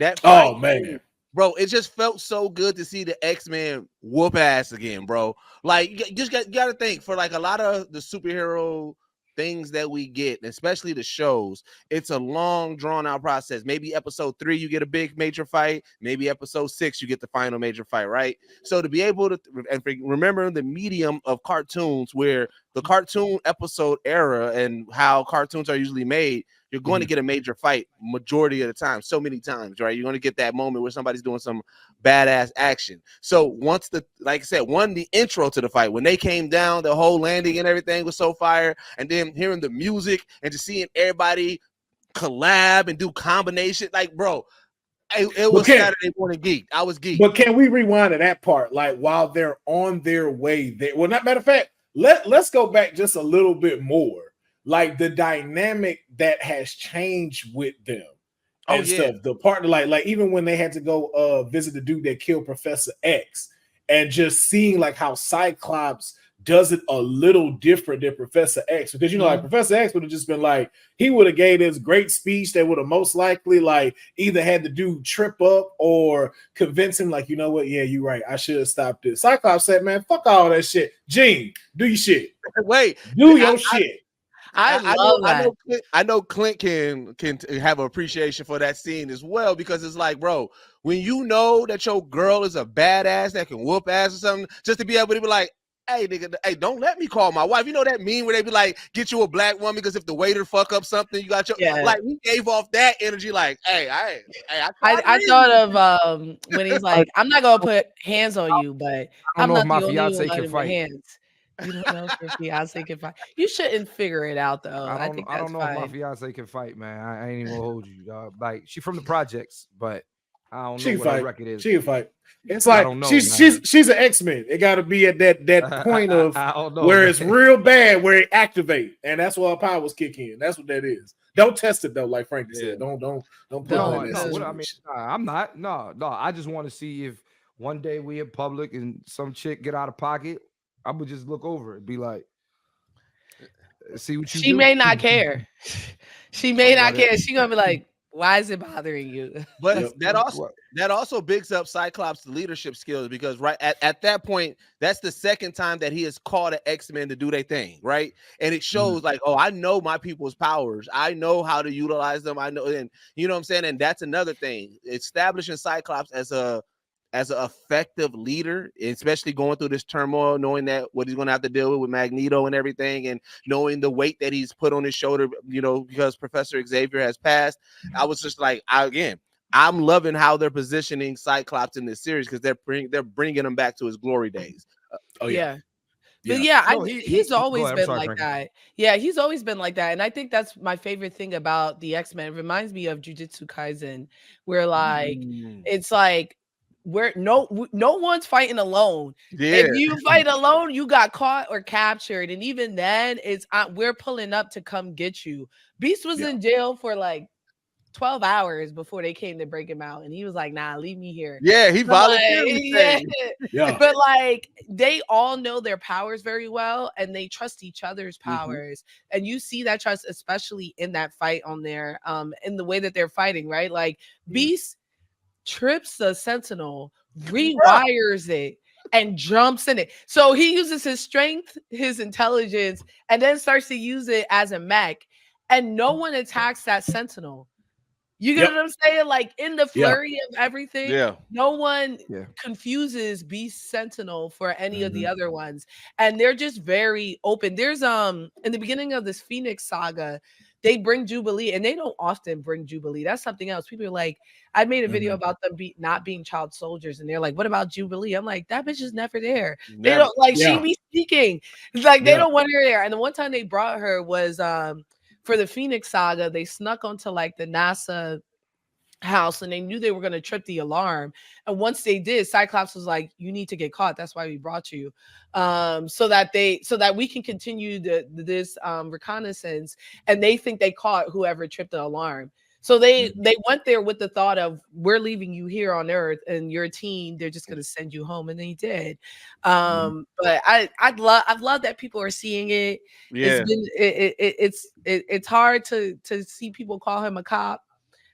Man. Bro, it just felt so good to see the X-Men whoop ass again, bro. Like, you just got to think, for like a lot of the superhero things that we get, especially the shows, it's a long, drawn-out process. Maybe episode 3, you get a big major fight. Maybe episode 6, you get the final major fight, right? So to be able to, and remember the medium of cartoons, where the cartoon episode era and how cartoons are usually made, you're going to get a major fight majority of the time, so many times, right? You're going to get that moment where somebody's doing some badass action. So once like I said, the intro to the fight, when they came down, the whole landing and everything was so fire. And then hearing the music and just seeing everybody collab and do combination, like, bro, it was Saturday morning geek. I was geek. But can we rewind to that part? Like, while they're on their way there, well, not matter of fact, let's go back just a little bit more. Like the dynamic that has changed with them and stuff. The part like even when they had to go visit the dude that killed Professor X, and just seeing like how Cyclops does it a little different than Professor X, because like Professor X would have just been like, he would have gave this great speech that would have most likely like either had the dude trip up or convince him like, you know what, yeah, you're right, I should have stopped this. Cyclops said, man, fuck all that shit. Gene, do your shit. Wait, do your shit. I know Clint can have an appreciation for that scene as well, because it's like, bro, when you know that your girl is a badass that can whoop ass or something, just to be able to be like, hey, nigga, hey, don't let me call my wife. You know that meme where they be like, get you a black woman, because if the waiter fuck up something, you got your like, he gave off that energy, like, hey, I thought of when he's like, I'm not gonna put hands on you, but I'm not the only one with hands. You don't know if your fiance can fight. You shouldn't figure it out though. I don't know if my fiance can fight, man. I ain't even gonna hold you, dog. Like, she from the projects, but I don't know what her record is. She can fight. It's like she's an X-Men. It got to be at that point of where it's real bad, where it activate, and that's where our powers kick in. That's what that is. Don't test it though, like Frankey said. Don't put on that. I mean, I'm not. No. I just want to see if one day we in public and some chick get out of pocket, I would just look over and be like, see what you do. She may not care. She may not care. She gonna be like, why is it bothering you? But that also bigs up Cyclops' leadership skills, because right at that point, that's the second time that he has called an X-Men to do their thing, right? And it shows like, oh, I know my people's powers. I know how to utilize them. I know, and you know what I'm saying? And that's another thing. Establishing Cyclops as an effective leader, especially going through this turmoil, knowing that what he's going to have to deal with Magneto and everything, and knowing the weight that he's put on his shoulder, you know, because Professor Xavier has passed. I was just like, I'm loving how they're positioning Cyclops in this series, because they're bringing him back to his glory days. But he's always been like that. Yeah, he's always been like that. And I think that's my favorite thing about the X-Men. It reminds me of Jujutsu Kaisen, where like it's like, where no one's fighting alone. If you fight alone, you got caught or captured, and even then, it's we're pulling up to come get you. Beast was in jail for like 12 hours before they came to break him out, and he was like, nah, leave me here. Yeah, he volunteered. But like, they all know their powers very well, and they trust each other's powers. And you see that trust, especially in that fight on there, in the way that they're fighting, right? Like, Beast trips the Sentinel, rewires it, and jumps in it. So he uses his strength, his intelligence, and then starts to use it as a mech, and no one attacks that Sentinel. You get what I'm saying? Like, in the flurry of everything, no one confuses Beast Sentinel for any of the other ones. And they're just very open. There's in the beginning of this Phoenix saga, they bring Jubilee, and they don't often bring Jubilee. That's something else. People are like, I made a video about them not being child soldiers, and they're like, what about Jubilee? I'm like, that bitch is never there. They don't like, she be speaking. It's like, they don't want her there. And the one time they brought her was for the Phoenix saga. They snuck onto like the NASA house, and they knew they were going to trip the alarm, and once they did, Cyclops was like, you need to get caught, that's why we brought you, so that we can continue this reconnaissance. And they think they caught whoever tripped the alarm, so they went there with the thought of, we're leaving you here on Earth, and your team, they're just going to send you home, and they did. But I've loved that people are seeing it. It's hard to see people call him a cop.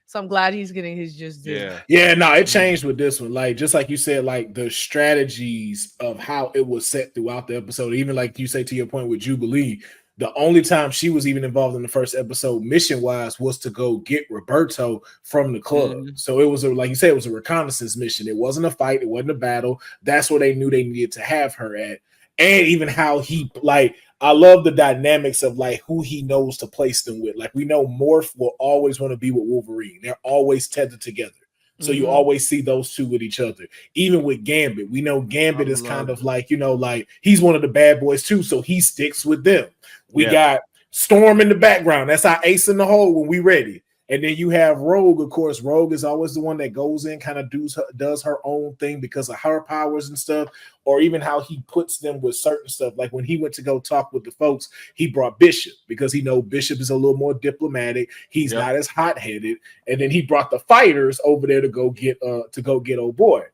So I'm glad he's getting his just due. No, it changed with this one. Like, just like you said, like the strategies of how it was set throughout the episode, even like you say to your point with Jubilee, the only time she was even involved in the first episode, mission-wise, was to go get Roberto from the club. So it was like you said, it was a reconnaissance mission. It wasn't a fight. It wasn't a battle. That's where they knew they needed to have her at. And even how he, like, I love the dynamics of like who he knows to place them with. Like, we know Morph will always want to be with Wolverine. They're always tethered together. So you always see those two with each other. Even with Gambit, we know Gambit is kind of like, you know, like he's one of the bad boys too. So he sticks with them. We got Storm in the background. That's our ace in the hole when we ready. And then you have Rogue, of course. Rogue is always the one that goes in, kind of does her own thing because of her powers and stuff, or even how he puts them with certain stuff. Like when he went to go talk with the folks, he brought Bishop because he know Bishop is a little more diplomatic. He's not as hot-headed. And then he brought the fighters over there to go get old boy.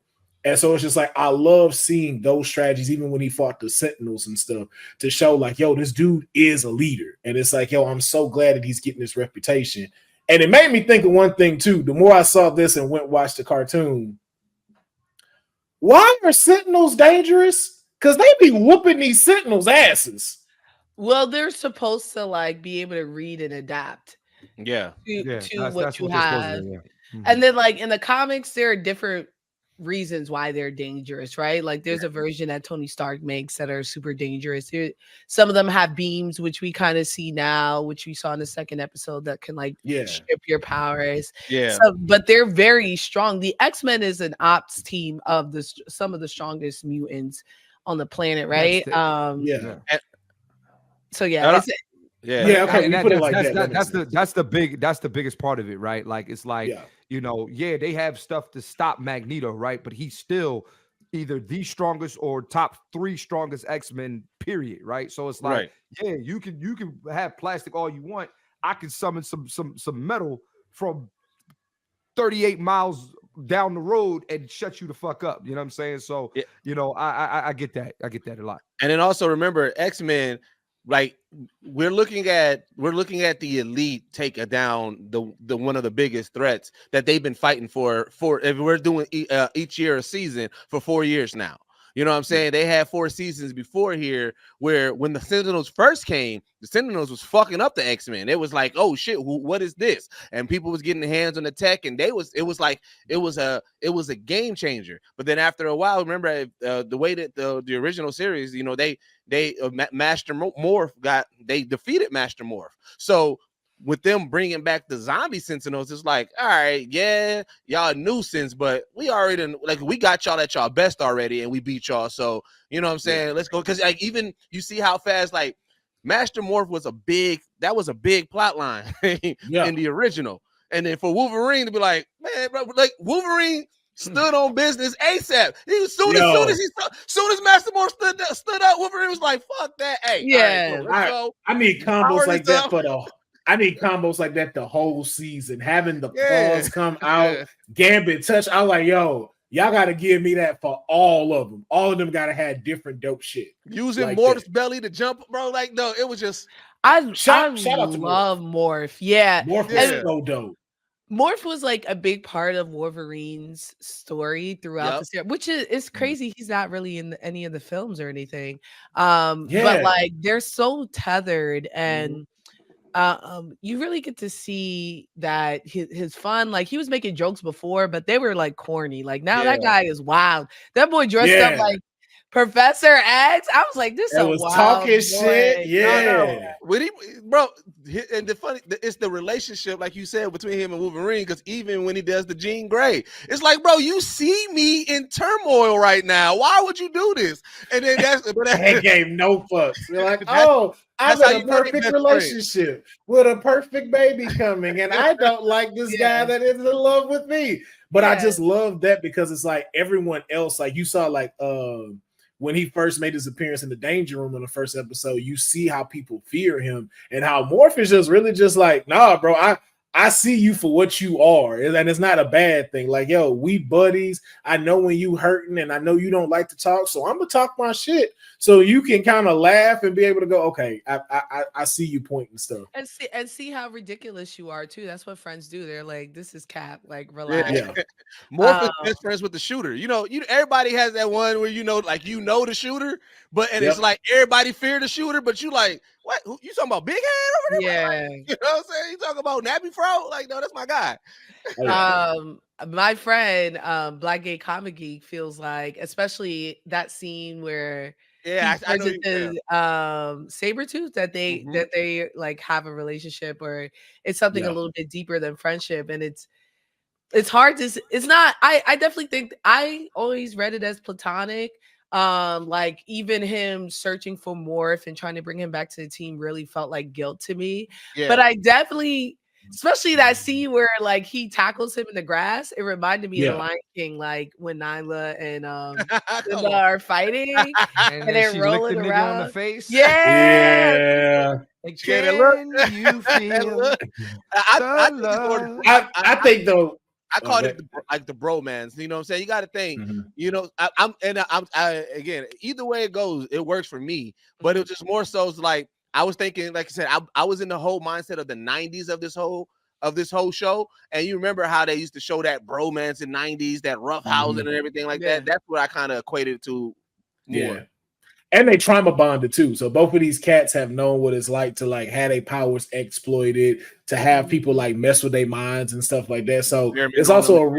And so it's just like, I love seeing those strategies, even when he fought the Sentinels and stuff, to show like, yo, this dude is a leader. And it's like, yo, I'm so glad that he's getting this reputation. And it made me think of one thing too. The more I saw this and went and watched the cartoon, why are Sentinels dangerous? Because they be whooping these Sentinels' asses. Well, they're supposed to like be able to read and adapt. To what you have. And then like in the comics, there are different reasons why they're dangerous, right? Like there's a version that Tony Stark makes that are super dangerous. Some of them have beams, which we kind of see now, which we saw in the second episode, that can like strip your powers. But they're very strong. The X-Men is an ops team of some of the strongest mutants on the planet, right? That's the biggest part of it, right? Like it's like you know, they have stuff to stop Magneto, right? But he's still either the strongest or top 3 strongest X-Men, period, right? So it's like, you can have plastic all you want. I can summon some metal from 38 miles down the road and shut you the fuck up. You know what I'm saying? So you know, I get that. I get that a lot. And then also remember, X-Men, like we're looking at the elite take down the one of the biggest threats that they've been fighting for if we're doing each year a season for 4 years now. You know what I'm saying? They had 4 seasons before here where when the Sentinels first came, the Sentinels was fucking up the X-Men. It was like, oh shit, what is this? And people was getting their hands on the tech, and it was a game changer. But then after a while, remember the way that the original series, you know, Master Morph they defeated Master Morph. So with them bringing back the zombie Sentinels, it's like, all right, y'all a nuisance, but we already we got y'all at y'all best already, and we beat y'all. So you know what I'm saying? Let's go, because like even you see how fast like Master Morph was a big plot line in the original, and then for Wolverine to be like, man, bro, like Wolverine stood on business ASAP. Soon as Master Morph stood up, Wolverine was like, fuck that. Hey, right, let's go. I need combos like that I need combos like that the whole season. Having the claws come out, Gambit touch. I was like, yo, y'all got to give me that for all of them. All of them got to have different dope shit. Using like Morph's belly to jump, bro. Like, no, it was just. I love Morph. Yeah. Morph is so dope. Morph was like a big part of Wolverine's story throughout the series, which is crazy. He's not really in any of the films or anything. But like they're so tethered, and you really get to see that his fun. Like he was making jokes before, but they were like corny. Like now that guy is wild. That boy dressed up like Professor X. I was like, this is wild talking boy. shit. Yeah. When bro, and the funny, it's the relationship, like you said, between him and Wolverine. Because even when he does the Jean Grey, it's like, bro, you see me in turmoil right now. Why would you do this? And then that gave no fucks. You're like, oh, I'm in a perfect relationship with a perfect baby coming, and I don't like this guy that is in love with me. But I just love that because it's like everyone else, like you saw, like when he first made his appearance in the Danger Room in the first episode, you see how people fear him and how Morph is just really just like, nah, bro, I see you for what you are. And it's not a bad thing. Like, yo, we buddies. I know when you hurting and I know you don't like to talk. So I'm going to talk my shit so you can kind of laugh and be able to go, okay, I see you pointing stuff. And see how ridiculous you are too. That's what friends do. They're like, this is cap, like relax. Yeah. Morph is best friends with the shooter. Everybody has that one where the shooter, it's like everybody fear the shooter, but you like, what? You talking about Big Head over there? Yeah. You know what I'm saying? You talking about Nappy Fro? Like, no, that's my guy. My friend, Black Gay Comic Geek, feels like, especially that scene where I know Sabretooth, that they like have a relationship, or it's something a little bit deeper than friendship, and it's hard to. It's not. I definitely think I always read it as platonic. Like even him searching for Morph and trying to bring him back to the team really felt like guilt to me. Yeah. But I definitely. Especially that scene where like he tackles him in the grass. It reminded me of the Lion King, like when Nyla and Simba are fighting and they're rolling around on the face. Yeah. Like, can you feel? I think though. I call it the bromance. You know what I'm saying? You got to think. Again, either way it goes, it works for me. But it was just more so like. I was thinking, like I said, I was in the whole mindset of the 90s of this whole show. And you remember how they used to show that bromance in 90s, that roughhousing and everything like that. That's what I kind of equated it to more. Yeah. And they trauma bonded too. So both of these cats have known what it's like to like have their powers exploited, to have people like mess with their minds and stuff like that. So it's also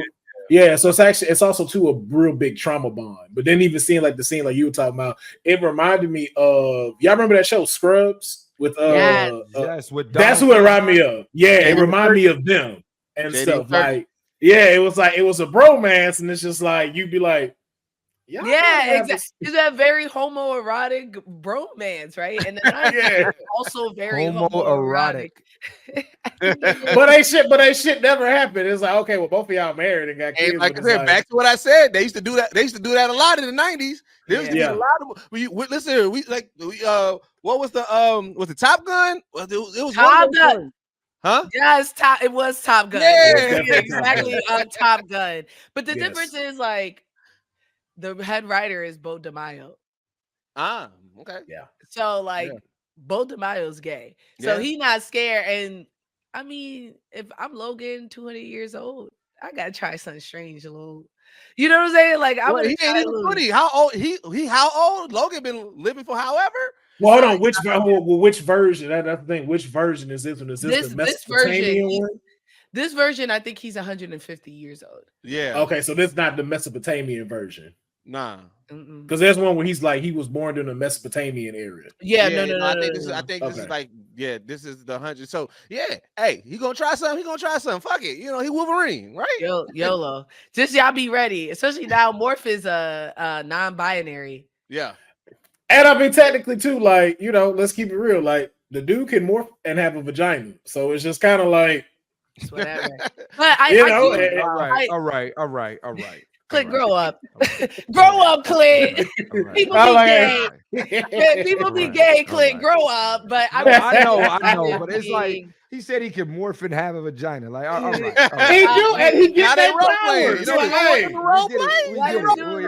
so it's also too a real big trauma bond. But then even seeing like the scene like you were talking about, it reminded me of, y'all remember that show Scrubs with with that's who it reminded me of. Yeah, it reminded me of them and stuff. Like, it was a bromance, and it's just like you'd be like, exactly. It's that very homoerotic bromance, right? And then also very homoerotic. but they shit never happened. It's like, okay, well, both of y'all married and got kids. Like I said, back to what I said, they used to do that. They used to do that a lot in the 90s. There used to be a lot of what was the Top Gun? Well, it was Top Gun. Huh? Yes, it was Top Gun. Yeah, exactly. Top Gun. But the difference is like the head writer is Bo DeMaio. Okay. Yeah. So like Bo DeMaio's gay. So he's not scared. And I mean, if I'm Logan, 200 years old, I gotta try something strange a little. You know what I'm saying? Like I'm he ain't even 20. How old? He how old? Logan been living for however. Well, hold on. Which version? That's the thing. Which version is this one? Is this the Mesopotamian one? This version, I think he's 150 years old. Yeah. Okay, so this is not the Mesopotamian version. Nah. Because there's one where he's like he was born in the Mesopotamian area. Yeah, I think this is like this is the 100. So hey, he gonna try something. Fuck it, he Wolverine, right? YOLO. Just y'all be ready, especially now. Morph is a non-binary. Yeah, and I mean technically too, like let's keep it real. Like the dude can morph and have a vagina, so it's just kind of like whatever. But all right. Clint, grow up. Grow up, Clint. People be gay. People be gay, Clint. Grow up. But I know. But it's like he said he could morph and have a vagina. Like, all right. He do, and he gets that powers.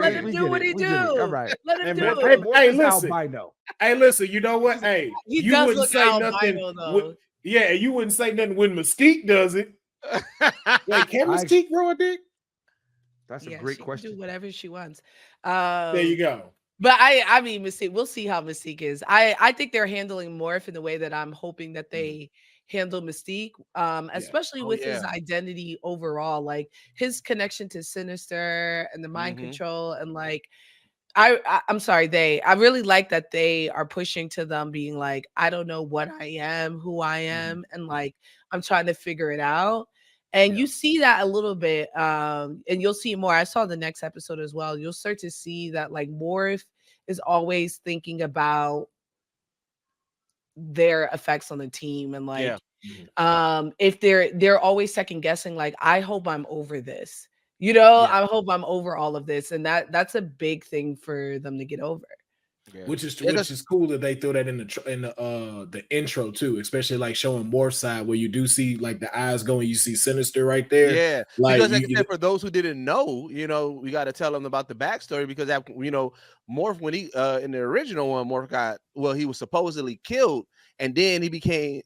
Let him do what he do. All right. Let him do it. Hey, listen. Hey, listen. You know what? Hey, you wouldn't say nothing. You wouldn't say nothing when Mystique does it. Like, can Mystique grow a dick? That's a great question. Can do whatever she wants. There you go. But I mean, Mystique. We'll see how Mystique is. I think they're handling Morph in the way that I'm hoping that they handle Mystique, especially with his identity overall, like his connection to Sinister and the mind control, and like I'm sorry, I really like that they are pushing to them being like, I don't know what I am, who I am, and like I'm trying to figure it out. And you see that a little bit, and you'll see more. I saw the next episode as well. You'll start to see that like Morph is always thinking about their effects on the team, and like if they're always second guessing, like I hope I'm over this. I hope I'm over all of this, and that's a big thing for them to get over. Yeah. Which is cool that they throw that in the intro too, especially like showing Morph's side where you do see like the eyes going, you see Sinister right there. Yeah, like because like I said, for those who didn't know, we got to tell them about the backstory because that Morph when he in the original one, Morph he was supposedly killed, and then he became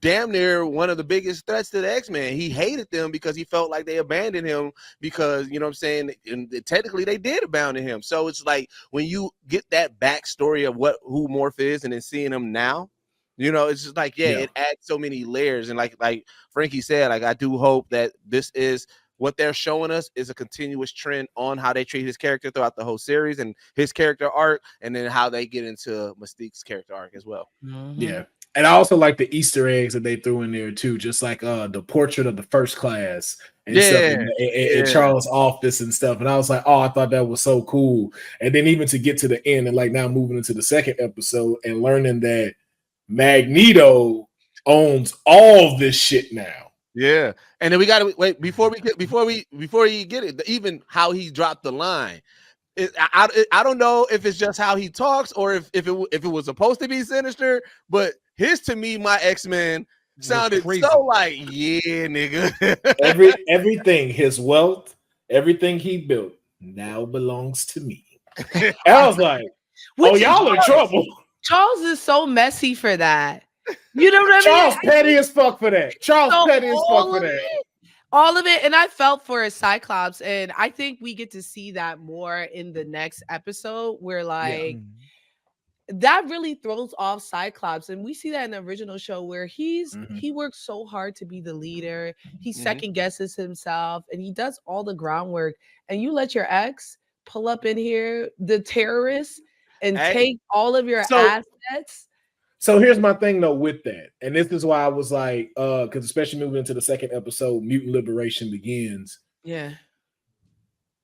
damn near one of the biggest threats to the X-Men. He hated them because he felt like they abandoned him because, you know what I'm saying, and technically they did abandon him. So it's like when you get that backstory of who Morph is and then seeing him now, it's just like, it adds so many layers. And like Frankey said, like I do hope that this is what they're showing us is a continuous trend on how they treat his character throughout the whole series and his character arc, and then how they get into Mystique's character arc as well. Mm-hmm. Yeah. And I also like the Easter eggs that they threw in there too, just like the portrait of the first class and stuff in Charles' office and stuff. And I was like, oh, I thought that was so cool. And then even to get to the end and like now moving into the second episode and learning that Magneto owns all this shit now. Yeah, and then we got to wait before he get it. Even how he dropped the line. I don't know if it's just how he talks or if it was supposed to be Sinister, but to me, my X-Men sounded so like, yeah, nigga. everything, his wealth, everything he built now belongs to me. And I was like, y'all in trouble. Charles is so messy for that. You know what I mean? Charles petty as fuck for that. All of it. And I felt for a Cyclops. And I think we get to see that more in the next episode where that really throws off Cyclops. And we see that in the original show where he works so hard to be the leader. He second guesses himself and he does all the groundwork. And you let your ex pull up in here, the terrorists, and take all of your assets. So here's my thing though with that, and this is why I was like, because especially moving into the second episode, Mutant Liberation begins. Yeah,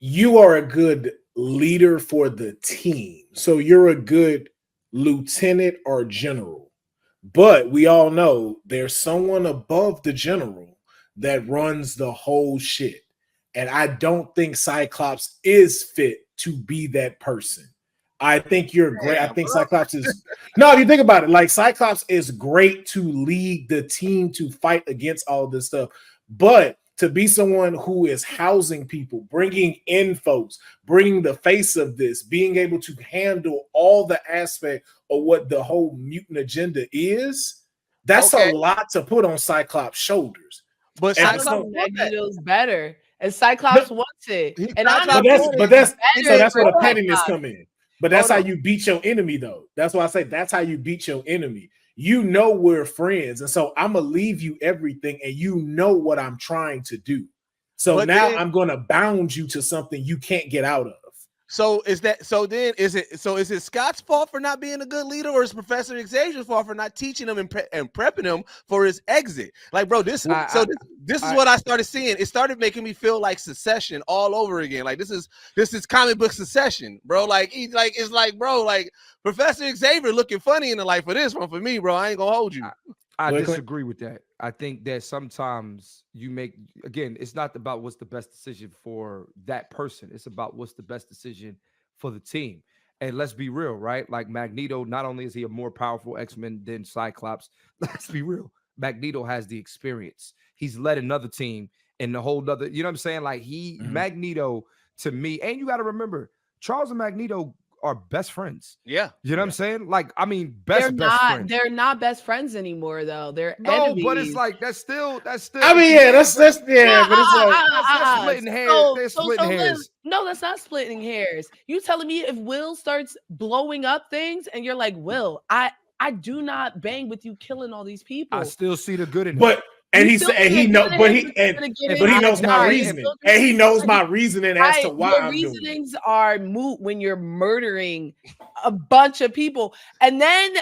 you are a good leader for the team, so you're a good lieutenant or general. But we all know there's someone above the general that runs the whole shit, and I don't think Cyclops is fit to be that person. I think you're great. I think Cyclops is if you think about it, like Cyclops is great to lead the team to fight against all this stuff, but to be someone who is housing people, bringing in folks, bringing the face of this, being able to handle all the aspect of what the whole mutant agenda is, that's a lot to put on Cyclops' shoulders. But Cyclops Magneto's better, and Cyclops wants it. And that's where the pettiness come in. But that's how you beat your enemy, though. That's why I say that's how you beat your enemy. You know we're friends, and so I'm gonna leave you everything, and you know what I'm trying to do. So I'm gonna bound you to something you can't get out of. So is it Scott's fault for not being a good leader, or is Professor Xavier's fault for not teaching him and prepping him for his exit? Like, bro, this is what I started seeing. It started making me feel like Succession all over again. Like this is comic book Succession, bro. Like Professor Xavier looking funny in the life of this one for me, bro. I ain't gonna hold you. I disagree with that. I think that sometimes it's not about what's the best decision for that person. It's about what's the best decision for the team. And let's be real, right? Like Magneto, not only is he a more powerful X-Men than Cyclops, let's be real. Magneto has the experience. He's led another team in the whole other, you know what I'm saying? Like Magneto to me, and you got to remember, Charles and Magneto are best friends. Yeah. You know what I'm saying? Like, I mean, best friends. They're not best friends anymore, though. They're enemies. But it's like that's still. I mean, that's but it's like splitting hairs. They're splitting hairs. No, that's not splitting hairs. You telling me if Will starts blowing up things and you're like, Will, I do not bang with you killing all these people. I still see the good in him. But he knows my reasoning, and he knows my reasoning as to why your reasonings are moot when you're murdering a bunch of people. And then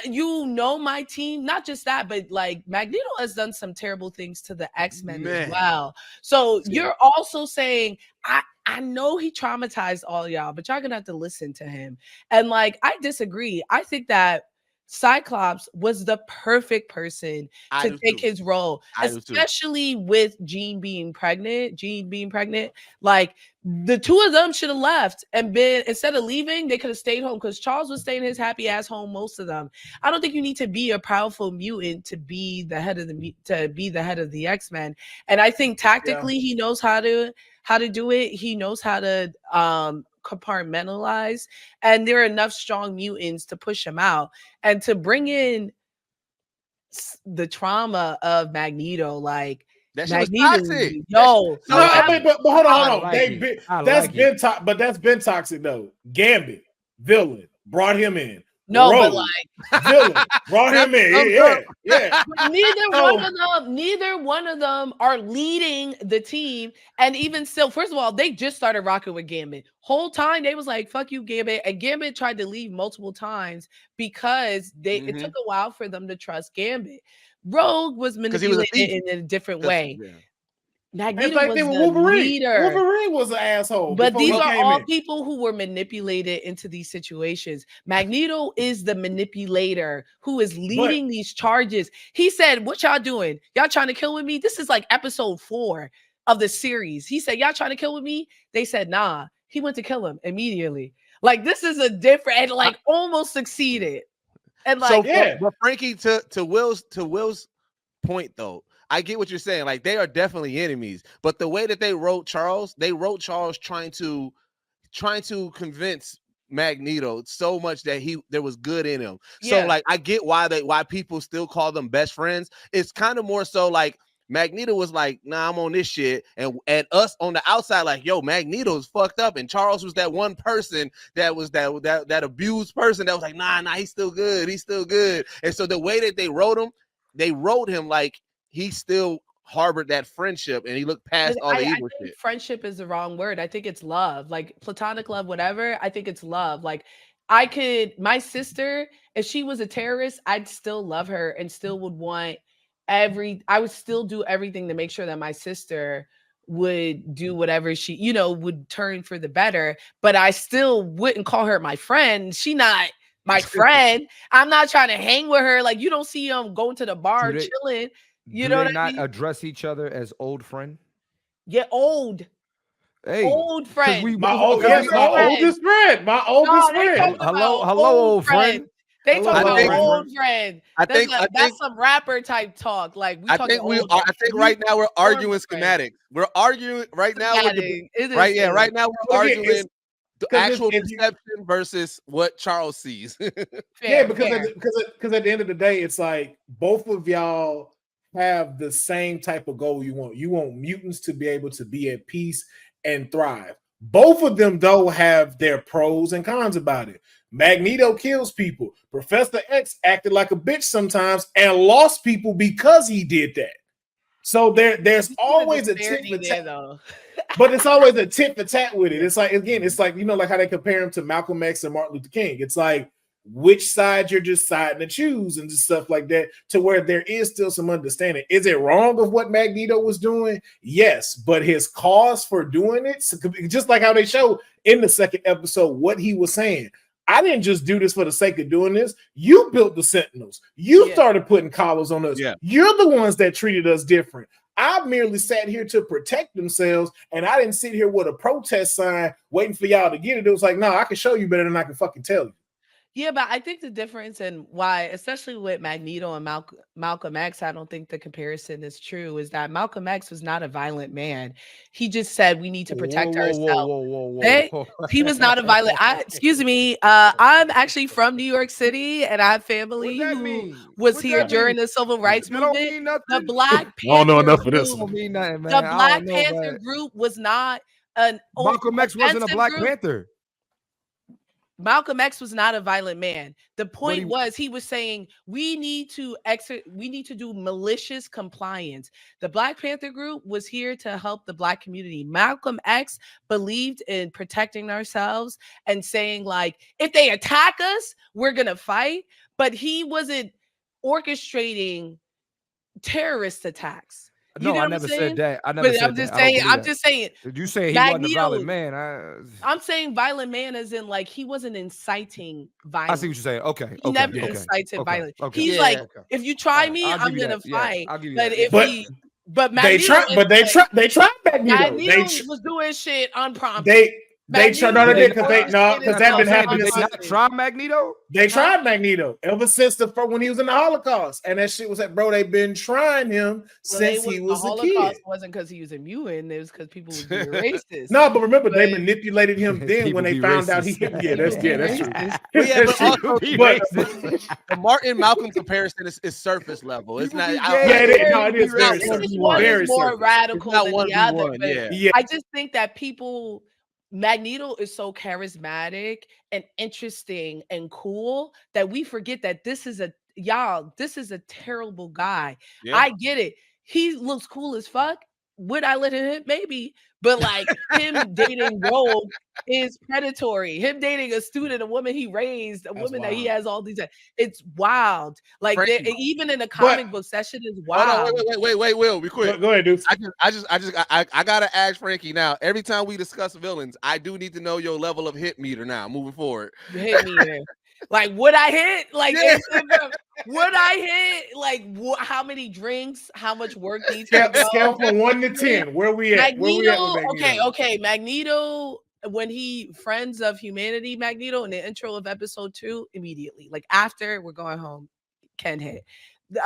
my team, not just that, but like Magneto has done some terrible things to the X-Men as well. So you're also saying I know he traumatized all y'all, but y'all gonna have to listen to him. And like I disagree. I think that Cyclops was the perfect person to take his role, especially with Jean being pregnant. Like, the two of them should have left and been, instead of leaving, they could have stayed home, because Charles was staying his happy ass home, most of them. I don't think you need to be a powerful mutant to be the head of the X-Men. And I think tactically he knows how to do it. He knows how to compartmentalize, and there are enough strong mutants to push him out, and to bring in the trauma of Magneto. Like, that Magneto, but hold on. That's been toxic though. Gambit, villain, brought him in. No, Rogue, but like villain, brought him in. Yeah. Neither one of them are leading the team. And even still, first of all, they just started rocking with Gambit. Whole time they was like, "Fuck you, Gambit," and Gambit tried to leave multiple times because it took a while for them to trust Gambit. Rogue was manipulated in a different way. Yeah. Magneto was the leader. Wolverine was an asshole. But these are all people who were manipulated into these situations. Magneto is the manipulator who is leading these charges. He said, "What y'all doing? Y'all trying to kill with me?" This is like episode 4 of the series. He said, "Y'all trying to kill with me?" They said, "Nah." He went to kill him immediately. Like, this is a different, and like almost succeeded. And like, but Frankey, to Will's point though, I get what you're saying. Like, they are definitely enemies, but the way that they wrote Charles trying to convince Magneto so much that there was good in him. So like, I get why people still call them best friends. It's kind of more so like Magneto was like, "Nah, I'm on this shit," and us on the outside like, "Yo, Magneto's fucked up," and Charles was that one person that was that abused person that was like, nah, he's still good, And so the way that they wrote him like he still harbored that friendship, and he looked past all the evil shit. Friendship is the wrong word. I think it's love, like platonic love, whatever. I think it's love. Like, my sister, if she was a terrorist, I'd still love her and still would want I would still do everything to make sure that my sister would do whatever she, would turn for the better, but I still wouldn't call her my friend. She not my friend. I'm not trying to hang with her. Like, you don't see them going to the bar chilling. You know what I mean? Not address each other as old friend? Yeah, old. Hey, old friend. My oldest friend. Hello, old friend. They talk about old friend. That's some rapper type talk. Like, I think right now we're arguing schematics. We're arguing right now right now we're arguing the actual perception versus what Charles sees. Because at the end of the day, it's like both of y'all have the same type of goal you want. You want mutants to be able to be at peace and thrive. Both of them, though, have their pros and cons about it. Magneto kills people. Professor X acted like a bitch sometimes and lost people because he did that. So there's always a tit for tat, but it's always a tit for tat with it. It's like, again, it's like, like how they compare him to Malcolm X and Martin Luther King. It's like which side you're deciding to choose and just stuff like that, to where there is still some understanding. Is it wrong of what Magneto was doing? Yes, but his cause for doing it, just like how they show in the second episode what he was saying. I didn't just do this for the sake of doing this. You built the Sentinels. You started putting collars on us. Yeah. You're the ones that treated us different. I merely sat here to protect themselves, and I didn't sit here with a protest sign waiting for y'all to get it. It was like, no, I can show you better than I can fucking tell you. Yeah, but I think the difference and why, especially with Magneto and Malcolm X, I don't think the comparison is true, is that Malcolm X was not a violent man. He just said we need to protect ourselves. He was not a violent. Excuse me. I'm actually from New York City, and I have family who was here during the Civil Rights movement. The Black Panther I don't know enough for this. The Black Panther group was not an Malcolm X wasn't a Black Panther. Malcolm X was not a violent man. The point was, he was saying we need to do malicious compliance. The Black Panther group was here to help the Black community. Malcolm X believed in protecting ourselves and saying, like, if they attack us, we're gonna fight. But he wasn't orchestrating terrorist attacks. No, I never said that. I never said I'm just that. saying. I'm just saying. You saying he wasn't a violent man? I'm saying violent man as in like he wasn't inciting violence. I see what you're saying. Okay. He never incited violence. He's like, if you try me, I'm gonna fight. I'll give you but that. But Magneto they tried Magneto. Magneto was doing shit unprompted. They tried because that been happening. Did they not try Magneto? They tried Magneto ever since when he was in the Holocaust, and that shit was like, bro, they've been trying him since he was a kid. Holocaust wasn't because he was a mutant; it was because people were being racist. No, but remember they manipulated him then when they found out he. That's true. The Martin Malcolm comparison is surface level. It's not. It is very more radical than the other. Yeah, I just think that people. Magneto is so charismatic and interesting and cool that we forget that this is a terrible guy. Yeah. I get it. He looks cool as fuck. Would I let him hit? Maybe. But like him dating Rogue is predatory. Him dating a student, a woman he raised, a woman that he has all these. It's wild. Like even in a comic book session is wild. Wait, Will, be quick. Go ahead, dude. I gotta ask Frankie now. Every time we discuss villains, I do need to know your level of hit meter now. Moving forward, hit meter. Like, would I hit? Like, would I hit? Like, how many drinks? How much work needs to go? Scale from 1 to 10. Where we at? Magneto, okay. Magneto, when he Friends of Humanity, Magneto in the intro of episode 2, immediately. Like, after we're going home, can hit. But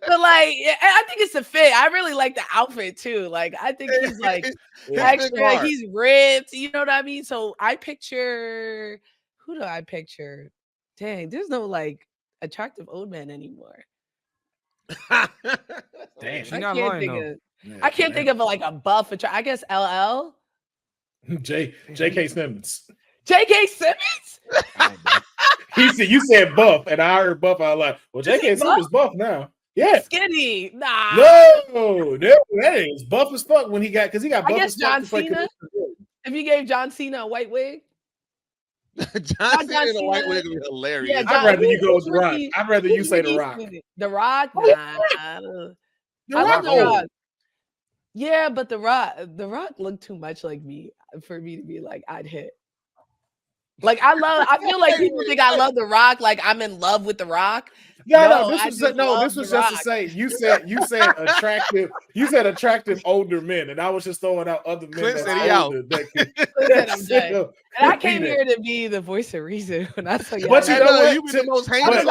like, I think it's a fit. I really like the outfit too. Like, I think he's like extra. Like, he's ripped. You know what I mean? So I picture. Who do I picture? Dang, there's no like attractive old man anymore. Damn, she's not lying though. I can't think of like a buff. I guess LL. J.K. Simmons. J.K. Simmons? You said buff, and I heard buff. I was like, well, J.K. Simmons buff now. Yeah. Skinny. Nah. No, that is buff as fuck when he got buff as fuck. John Cena. If you gave John Cena a white wig. John Cena in a white wig would be hilarious. Yeah, I'd rather you go with The Rock. I'd rather you say The Rock. The Rock? Nah. I love The Rock. Yeah, but The Rock looked too much like me for me to be like, I'd hit. Like, I feel like people think I love The Rock, like I'm in love with The Rock. This was just to say you said attractive. You said attractive older men, and I was just throwing out other men. Clint said he out. And I came here to be the voice of reason when I saw you. But you know what? You be the most heinous.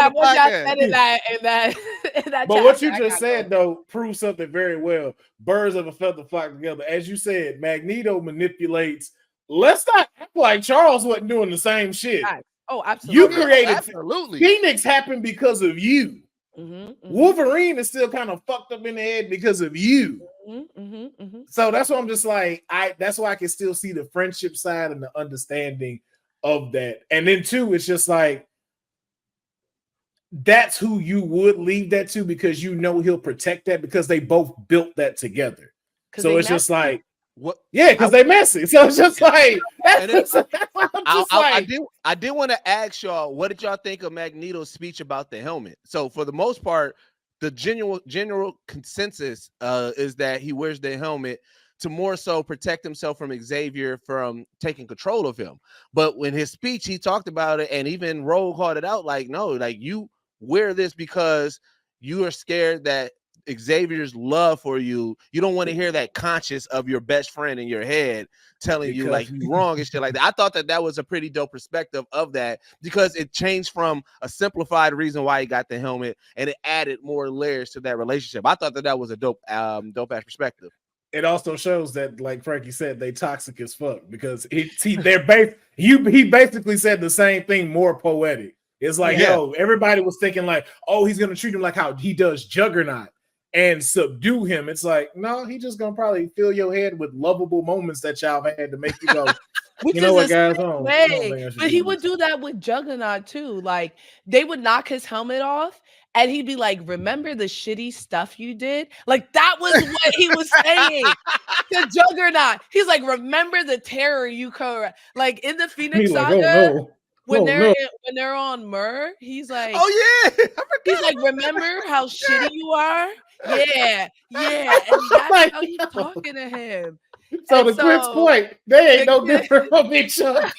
But what you just said though proves something very well. Birds of a feather flock together. As you said, Magneto manipulates. Let's not act like Charles wasn't doing the same shit. Oh, absolutely. You created Phoenix happened because of you. Wolverine is still kind of fucked up in the head because of you. So that's why I'm just like, that's why I can still see the friendship side and the understanding of that. And then too, it's just like that's who you would leave that to because you know he'll protect that because they both built that together. So it's just like what? Yeah, because they messy. So it's just like I did want to ask y'all, what did y'all think of Magneto's speech about the helmet? So for the most part, the general consensus is that he wears the helmet to more so protect himself from Xavier from taking control of him. But when his speech, he talked about it, and even Rogue called it out like, no, like you wear this because you are scared that Xavier's love for you don't want to hear that conscious of your best friend in your head telling you like you're wrong and shit like that. I thought that was a pretty dope perspective of that because it changed from a simplified reason why he got the helmet and it added more layers to that relationship. I thought that was a dope ass perspective. It also shows that, like Frankie said, they toxic as fuck because he basically said the same thing, more poetic. It's like, yo, everybody was thinking like, oh, he's gonna treat him like how he does Juggernaut and subdue him. It's like, no, he just gonna probably fill your head with lovable moments that y'all had to make you go, you know what, guys? But he would do that with Juggernaut too. Like they would knock his helmet off, and he'd be like, "Remember the shitty stuff you did?" Like that was what he was saying to Juggernaut. He's like, "Remember the terror you covered." Like in the Phoenix Saga. when they're on Myrrh, he's like, oh yeah, he's like, remember how shitty you are? Yeah, and that's how he's talking to him. So to Clint's point, they ain't no different from each other.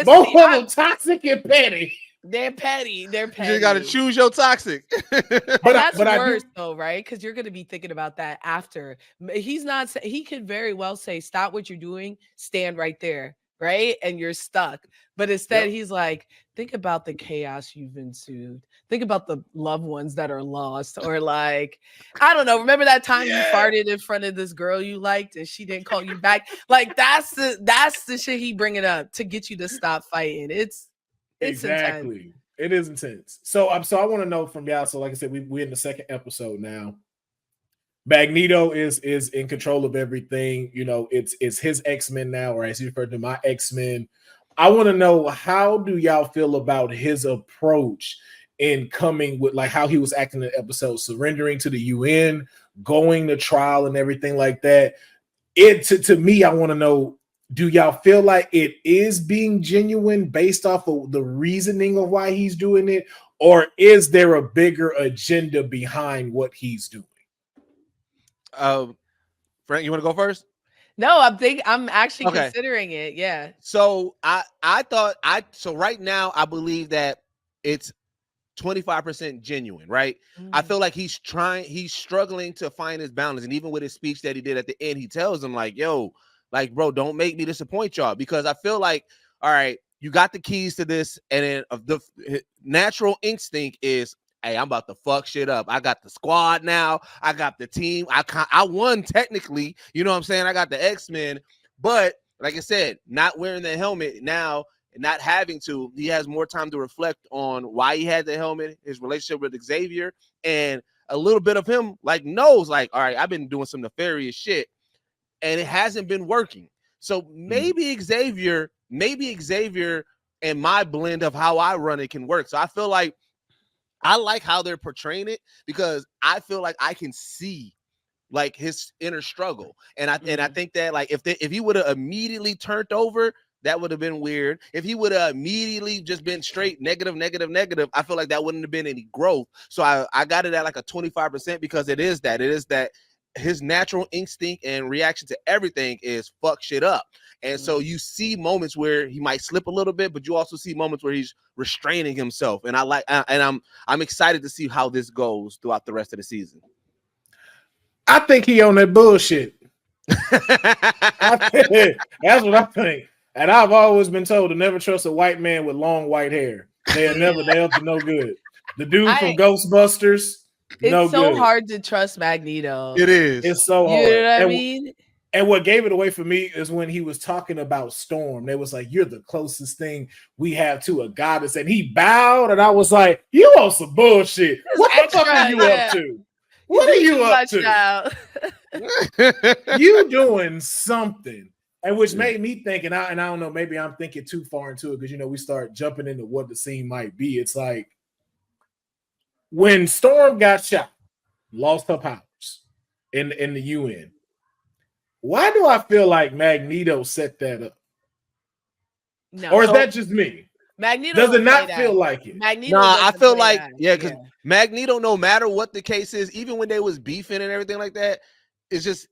Both of them toxic and petty. They're petty. They're petty. You got to choose your toxic. but that's worse though, right? Because you're going to be thinking about that after. He's not. He could very well say, "Stop what you're doing. Stand right there." Right, and you're stuck. But instead, he's like, think about the chaos you've ensued. Think about the loved ones that are lost, or like, I don't know. Remember that time you farted in front of this girl you liked and she didn't call you back? Like that's the shit he bringing up to get you to stop fighting. It's exactly intense. It is intense. So I want to know from y'all. So like I said, we're in the second episode now. Magneto is in control of everything. You know, it's his X-Men now, or as he referred to, my X-Men. I want to know, how do y'all feel about his approach in coming with, like, how he was acting in the episode, surrendering to the UN, going to trial and everything like that. To me, I want to know, do y'all feel like it is being genuine based off of the reasoning of why he's doing it, or is there a bigger agenda behind what he's doing? Frank, you want to go first? No, I'm actually considering it. Yeah. So so right now I believe that it's 25% genuine, right? I feel like he's struggling to find his balance. And even with his speech that he did at the end, he tells him like, yo, like, bro, don't make me disappoint y'all, because I feel like, all right, you got the keys to this, and then the natural instinct is, hey, I'm about to fuck shit up. I got the squad now. I got the team. I won technically. You know what I'm saying? I got the X-Men. But like I said, not wearing the helmet now and not having to, he has more time to reflect on why he had the helmet, his relationship with Xavier, and a little bit of him like knows like, all right, I've been doing some nefarious shit and it hasn't been working. So maybe Xavier and my blend of how I run it can work. So I feel like I like how they're portraying it, because I feel like I can see like his inner struggle. And I think that like if he would have immediately turned over, that would have been weird. If he would have immediately just been straight negative, I feel like that wouldn't have been any growth. So I got it at like a 25%, because it is that his natural instinct and reaction to everything is fuck shit up. And so you see moments where he might slip a little bit, but you also see moments where he's restraining himself. And I'm excited to see how this goes throughout the rest of the season. I think he on that bullshit. That's what I think. And I've always been told to never trust a white man with long white hair. They'll up to no good. The dude from Ghostbusters, it's so hard to trust Magneto. It is. It's so hard. You know what I mean? And what gave it away for me is when he was talking about Storm. They was like, you're the closest thing we have to a goddess. And he bowed, and I was like, you on some bullshit. What the fuck are you up to? What are you up to? You doing something. And which made me think, and I don't know, maybe I'm thinking too far into it, because, you know, we start jumping into what the scene might be. It's like, when Storm got shot, lost her powers in the UN, why do I feel like Magneto set that up? No, or is that just me? Magneto does it not feel like it? Magneto I feel like because yeah. Magneto, no matter what the case is, even when they was beefing and everything like that, it's just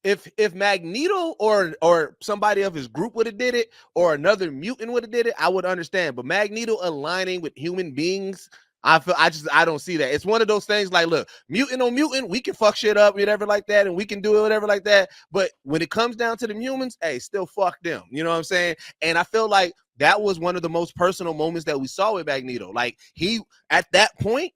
if Magneto or somebody of his group would have did it, or another mutant would have did it, I would understand. But Magneto aligning with human beings, I don't see that. It's one of those things like, look, mutant on mutant, we can fuck shit up, whatever like that, and we can do it, whatever like that. But when it comes down to the humans, hey, still fuck them. You know what I'm saying? And I feel like that was one of the most personal moments that we saw with Magneto. Like, he, at that point,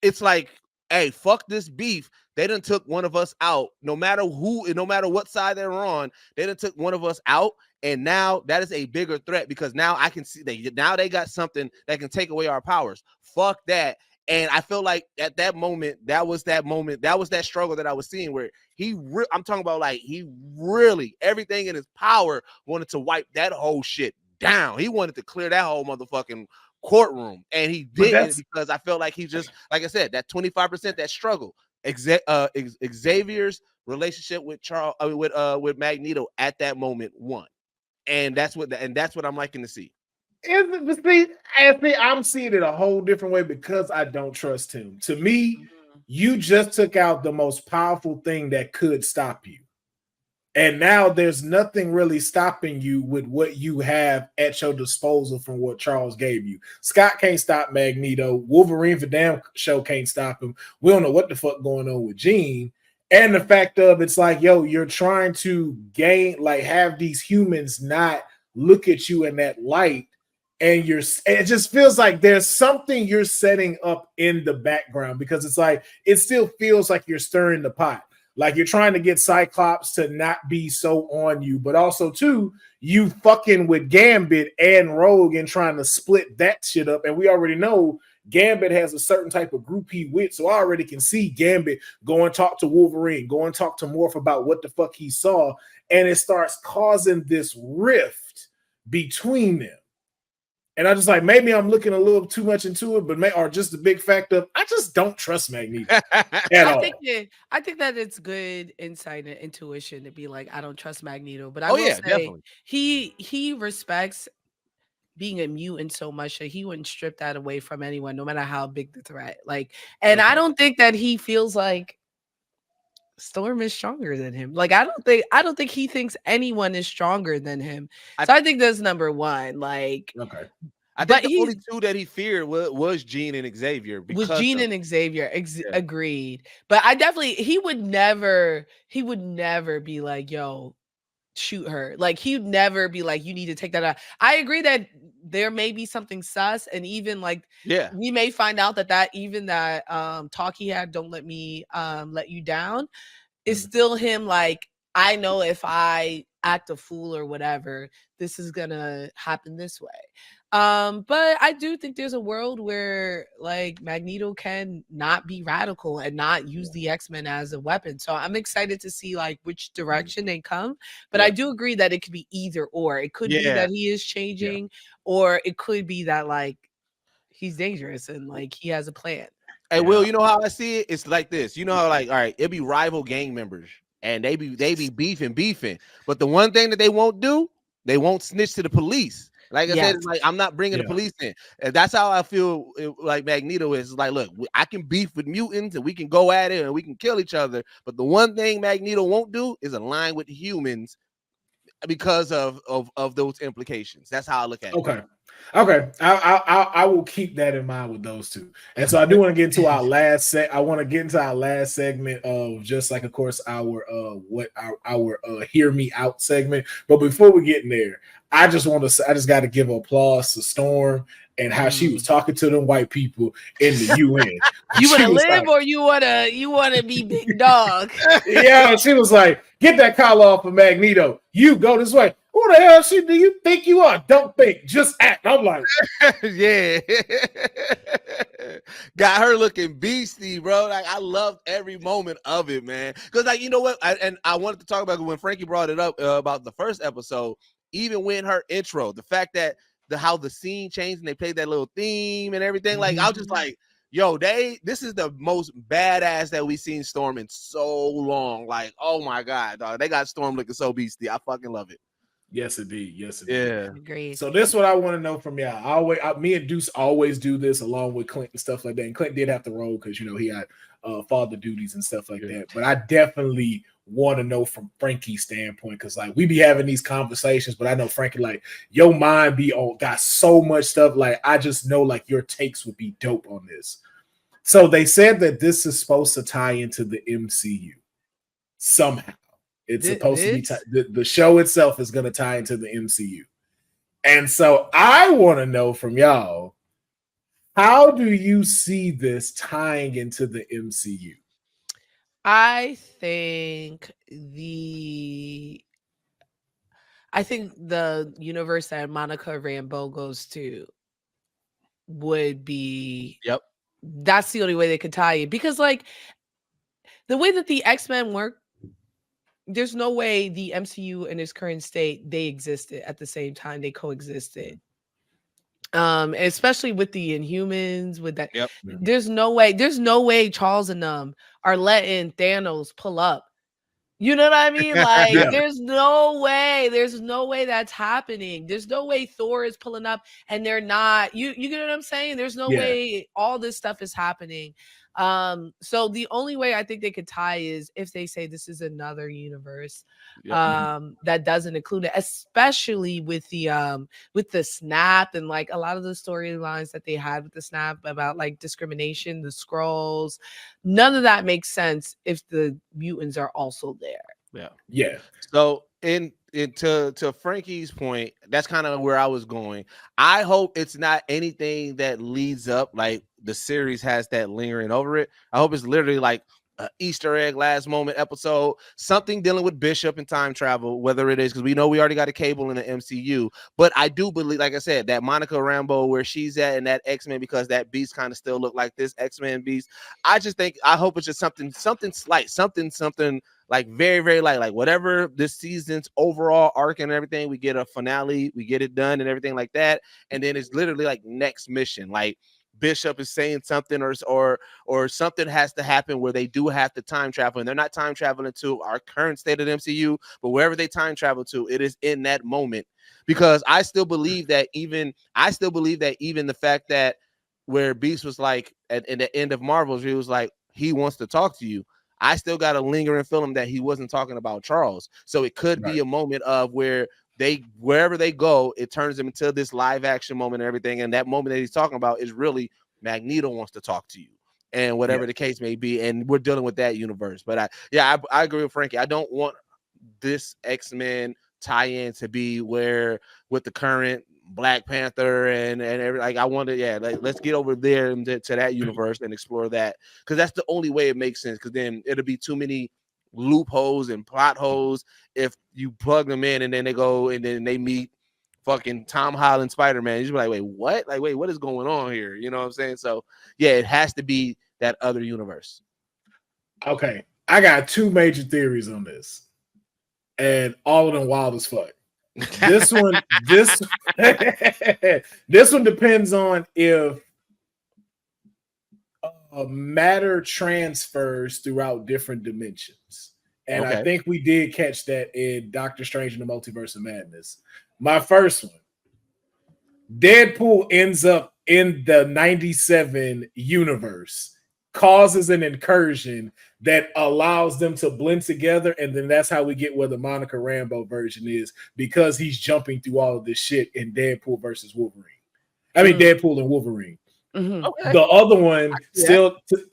it's like, hey, fuck this beef. They done took one of us out. No matter what side they're on, they done took one of us out. And now that is a bigger threat, because now I can see they got something that can take away our powers. Fuck that. And I feel like at that moment, that was that struggle that I was seeing, where I'm talking about, like, he really, everything in his power, wanted to wipe that whole shit down. He wanted to clear that whole motherfucking courtroom, and he did, because I felt like he just, like I said, that 25%, that struggle. Xavier's relationship with with Magneto at that moment won, and that's what I'm liking to see. I'm seeing it a whole different way because I don't trust him. To me, you just took out the most powerful thing that could stop you. And now there's nothing really stopping you with what you have at your disposal from what Charles gave you. Scott can't stop Magneto. Wolverine for damn show can't stop him. We don't know what the fuck going on with Jean. And the fact of it's like, yo, you're trying to have these humans not look at you in that light. And it just feels like there's something you're setting up in the background because it's like, it still feels like you're stirring the pot. Like you're trying to get Cyclops to not be so on you, but also too, you fucking with Gambit and Rogue and trying to split that shit up. And we already know Gambit has a certain type of group he with, so I already can see Gambit go and talk to Wolverine, go and talk to Morph about what the fuck he saw, and it starts causing this rift between them. And I just like, maybe I'm looking a little too much into it, or just the big fact of I just don't trust Magneto at all. I think that it's good insight and intuition to be like, I don't trust Magneto, but I will say definitely. He respects being a mutant so much that he wouldn't strip that away from anyone, no matter how big the threat. Like, and I don't think that he feels like Storm is stronger than him. Like, I don't think he thinks anyone is stronger than him. So I think that's number one. Like, okay. I think the only two that he feared was Jean and Xavier. Agreed. But I definitely, he would never be like, yo, shoot her. Like, he'd never be like, you need to take that out. I agree that there may be something sus, and even like, we may find out that talk he had, don't let me let you down, is still him. Like, I know if I act a fool or whatever, this is gonna happen this way. But I do think there's a world where like Magneto can not be radical and not use the X-Men as a weapon. So I'm excited to see like which direction they come. But I do agree that it could be either or. It could be that he is changing, or it could be that like he's dangerous and like he has a plan. Hey, Will, you know how I see it? It's like this. You know how like, all right, it'd be rival gang members and they be beefing. But the one thing that they won't do, they won't snitch to the police. Like I said, like I'm not bringing the police in. And that's how I feel like Magneto is. Like, look, I can beef with mutants and we can go at it and we can kill each other. But the one thing Magneto won't do is align with humans because of those implications. That's how I look at it. Okay. I will keep that in mind with those two. And so I do want to get into our last segment of just like, of course, our hear me out segment. But before we get in there, I just got to give applause to Storm and how she was talking to them white people in the UN. You want to live, or you want to be big dog? Yeah, she was like, get that collar off of Magneto. You go this way. Who the hell do you think you are? Don't think, just act. I'm like, yeah. Got her looking beastie, bro. Like, I loved every moment of it, man. Because, like, you know what? I wanted to talk about when Frankey brought it up about the first episode. Even when her intro, the fact that how the scene changed and they played that little theme and everything, like I was just like, yo, this is the most badass that we've seen Storm in so long. Like, oh my god, dog, they got Storm looking so beastie. I fucking love it. Yes, indeed. Yeah. Great. So this is what I want to know from y'all. Me and Deuce always do this along with Clint and stuff like that. And Clint did have to roll because he had father duties and stuff like that. But I definitely want to know from Frankie's standpoint, because like we be having these conversations, but I know Frankie, like your mind got so much stuff. Like I just know like your takes would be dope on this. So they said that this is supposed to tie into the MCU somehow. It's supposed to be the show itself is going to tie into the MCU. And so I want to know from y'all, how do you see this tying into the MCU? I think the universe that Monica Rambeau goes to would be that's the only way they could tie it, because like the way that the X-Men work, there's no way the MCU in its current state, they existed at the same time, they coexisted. Especially with the Inhumans, with that. There's no way Charles and them are letting Thanos pull up You know what I mean? Like, there's no way that's happening. There's no way Thor is pulling up and they're not. You get what I'm saying? There's no way all this stuff is happening. So the only way I think they could tie is if they say this is another universe that doesn't include it, especially with the snap and like a lot of the storylines that they had with the snap about like discrimination, the scrolls. None of that makes sense if the mutants are also there. Yeah. So to Frankie's point, that's kind of where I was going. I hope it's not anything that leads up, like the series has that lingering over it. I hope it's literally like an Easter egg last moment episode, something dealing with Bishop and time travel, whether it is, because we know we already got a Cable in the MCU. But I do believe, like I said, that Monica Rambeau, where she's at, and that X-Men, because that Beast kind of still look like this X-Men Beast. I hope it's just something slight, something like very, very light, like whatever this season's overall arc and everything, we get a finale, we get it done and everything like that. And then it's literally like next mission, like Bishop is saying something or something has to happen where they do have to time travel, and they're not time traveling to our current state of the MCU, but wherever they time travel to, it is in that moment. Because I still believe that even the fact that where Beast was like in the end of Marvels, he was like, he wants to talk to you. I still got a lingering feeling that he wasn't talking about Charles. So it could be a moment of where wherever they go, it turns them into this live action moment and everything. And that moment that he's talking about is really Magneto wants to talk to you and whatever the case may be. And we're dealing with that universe. But I agree with Frankie. I don't want this X-Men tie-in to be where with the current Black Panther and every, like I wanted, let's get over there to that universe and explore that, because that's the only way it makes sense. Because then it'll be too many loopholes and plot holes if you plug them in and then they go and then they meet fucking Tom Holland Spider-Man. You just be like, wait, what is going on here? You know what I'm saying? So yeah, it has to be that other universe. Okay, I got two major theories on this, and all of them wild as fuck. This one depends on if matter transfers throughout different dimensions. And I think we did catch that in Doctor Strange and the Multiverse of Madness. My first one, Deadpool ends up in the 97 universe, causes an incursion that allows them to blend together, and then that's how we get where the Monica Rambeau version is, because he's jumping through all of this shit in Deadpool versus Wolverine. I mean, Deadpool and Wolverine. The other one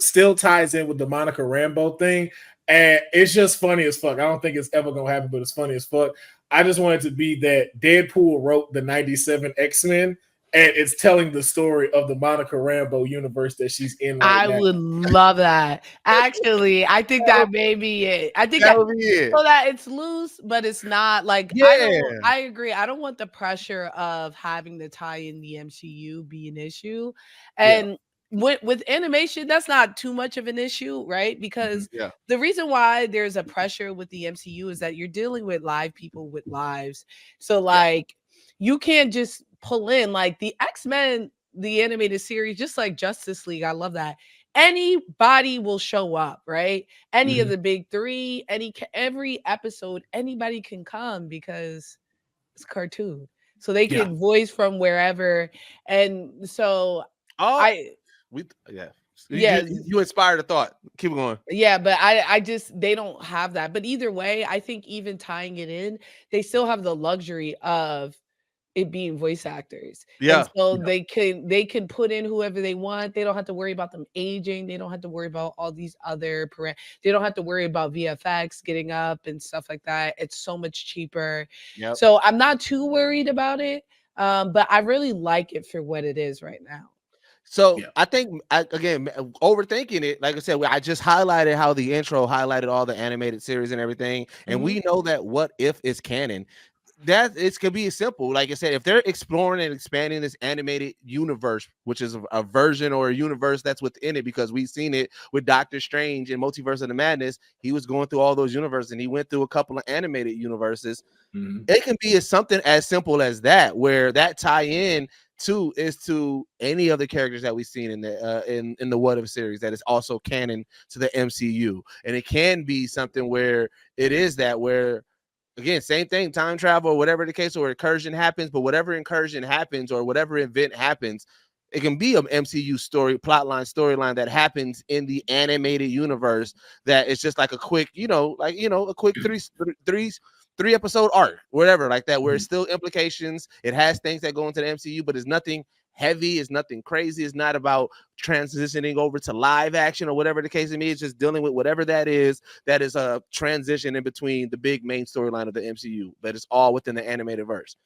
still ties in with the Monica Rambeau thing, and it's just funny as fuck. I don't think it's ever gonna happen, but it's funny as fuck. I just want it to be that Deadpool wrote the 97 X-Men, and it's telling the story of the Monica Rambeau universe that she's in right now. I would love that. Actually, I think that may be it. I think that would be it. So that it's loose, but it's not like I agree. I don't want the pressure of having to tie in the MCU be an issue. And with animation, that's not too much of an issue, right? Because the reason why there's a pressure with the MCU is that you're dealing with live people with lives. So like you can't just pull in like the X-Men, the animated series, just like Justice League. I love that. Anybody will show up, right? Any of the big three, every episode, anybody can come because it's a cartoon. So they can voice from wherever. And so you inspired a thought. Keep going. Yeah, but I just they don't have that. But either way, I think even tying it in, they still have the luxury of it being voice actors. And so they can put in whoever they want. They don't have to worry about them aging. They don't have to worry about all these other they don't have to worry about VFX getting up and stuff like that. It's so much cheaper. So I'm not too worried about it. But I really like it for what it is right now. So I think, again, overthinking it, like I said, I just highlighted how the intro highlighted all the animated series and everything. And we know that What If is canon. That it could be simple. Like I said, if they're exploring and expanding this animated universe, which is a version or a universe that's within it, because we've seen it with Doctor Strange and Multiverse of the Madness. He was going through all those universes and he went through a couple of animated universes. It can be something as simple as that, where that tie in Two is to any of the characters that we've seen in the What If series that is also canon to the MCU, and it can be something where it is that where. Again, same thing, time travel or whatever the case, or incursion happens, but whatever incursion happens or whatever event happens, it can be an MCU storyline that happens in the animated universe that is just like a quick, a quick three episode arc, whatever, like that, where it's still implications. It has things that go into the MCU, but it's nothing heavy, it's nothing crazy. It's not about transitioning over to live action or whatever the case may be. It's just dealing with whatever that is a transition in between the big main storyline of the MCU, but it's all within the animated verse.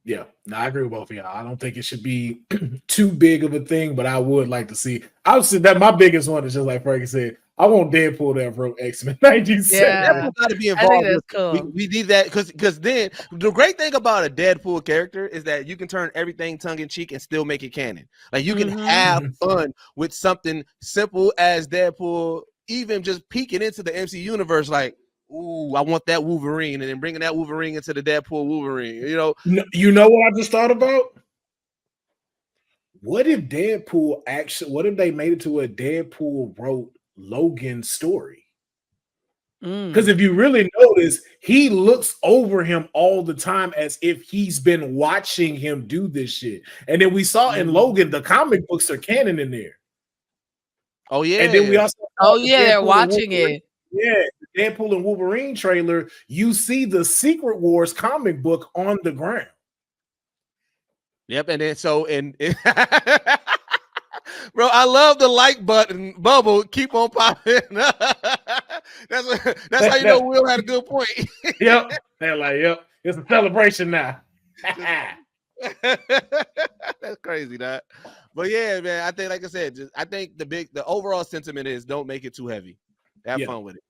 Yeah, no, I agree with both of y'all. I don't think it should be too big of a thing, but I would like to see. I would say that my biggest one is just like Frankie said. I want Deadpool to have wrote X-Men 97. Yeah, Deadpool got to be involved. I think that's cool. We need that because then the great thing about a Deadpool character is that you can turn everything tongue in cheek and still make it canon. Like you can have fun with something simple as Deadpool, even just peeking into the MC universe. Like, ooh, I want that Wolverine, and then bringing that Wolverine into the Deadpool Wolverine. You know what I just thought about? What if Deadpool what if they made it to a Deadpool wrote Logan's story? Because if you really notice, he looks over him all the time as if he's been watching him do this shit. And then we saw in Logan, the comic books are canon in there. Oh yeah. And then we also they're watching it. Yeah, the Deadpool and Wolverine trailer, you see the Secret Wars comic book on the ground. Yep, and then bro, I love the like button bubble. Keep on popping. That's how you know Will had a good point. Yep, they're like, yep, it's a celebration now. That's crazy, that. But yeah, man, I think, like I said, I think the overall sentiment is don't make it too heavy. Have fun with it.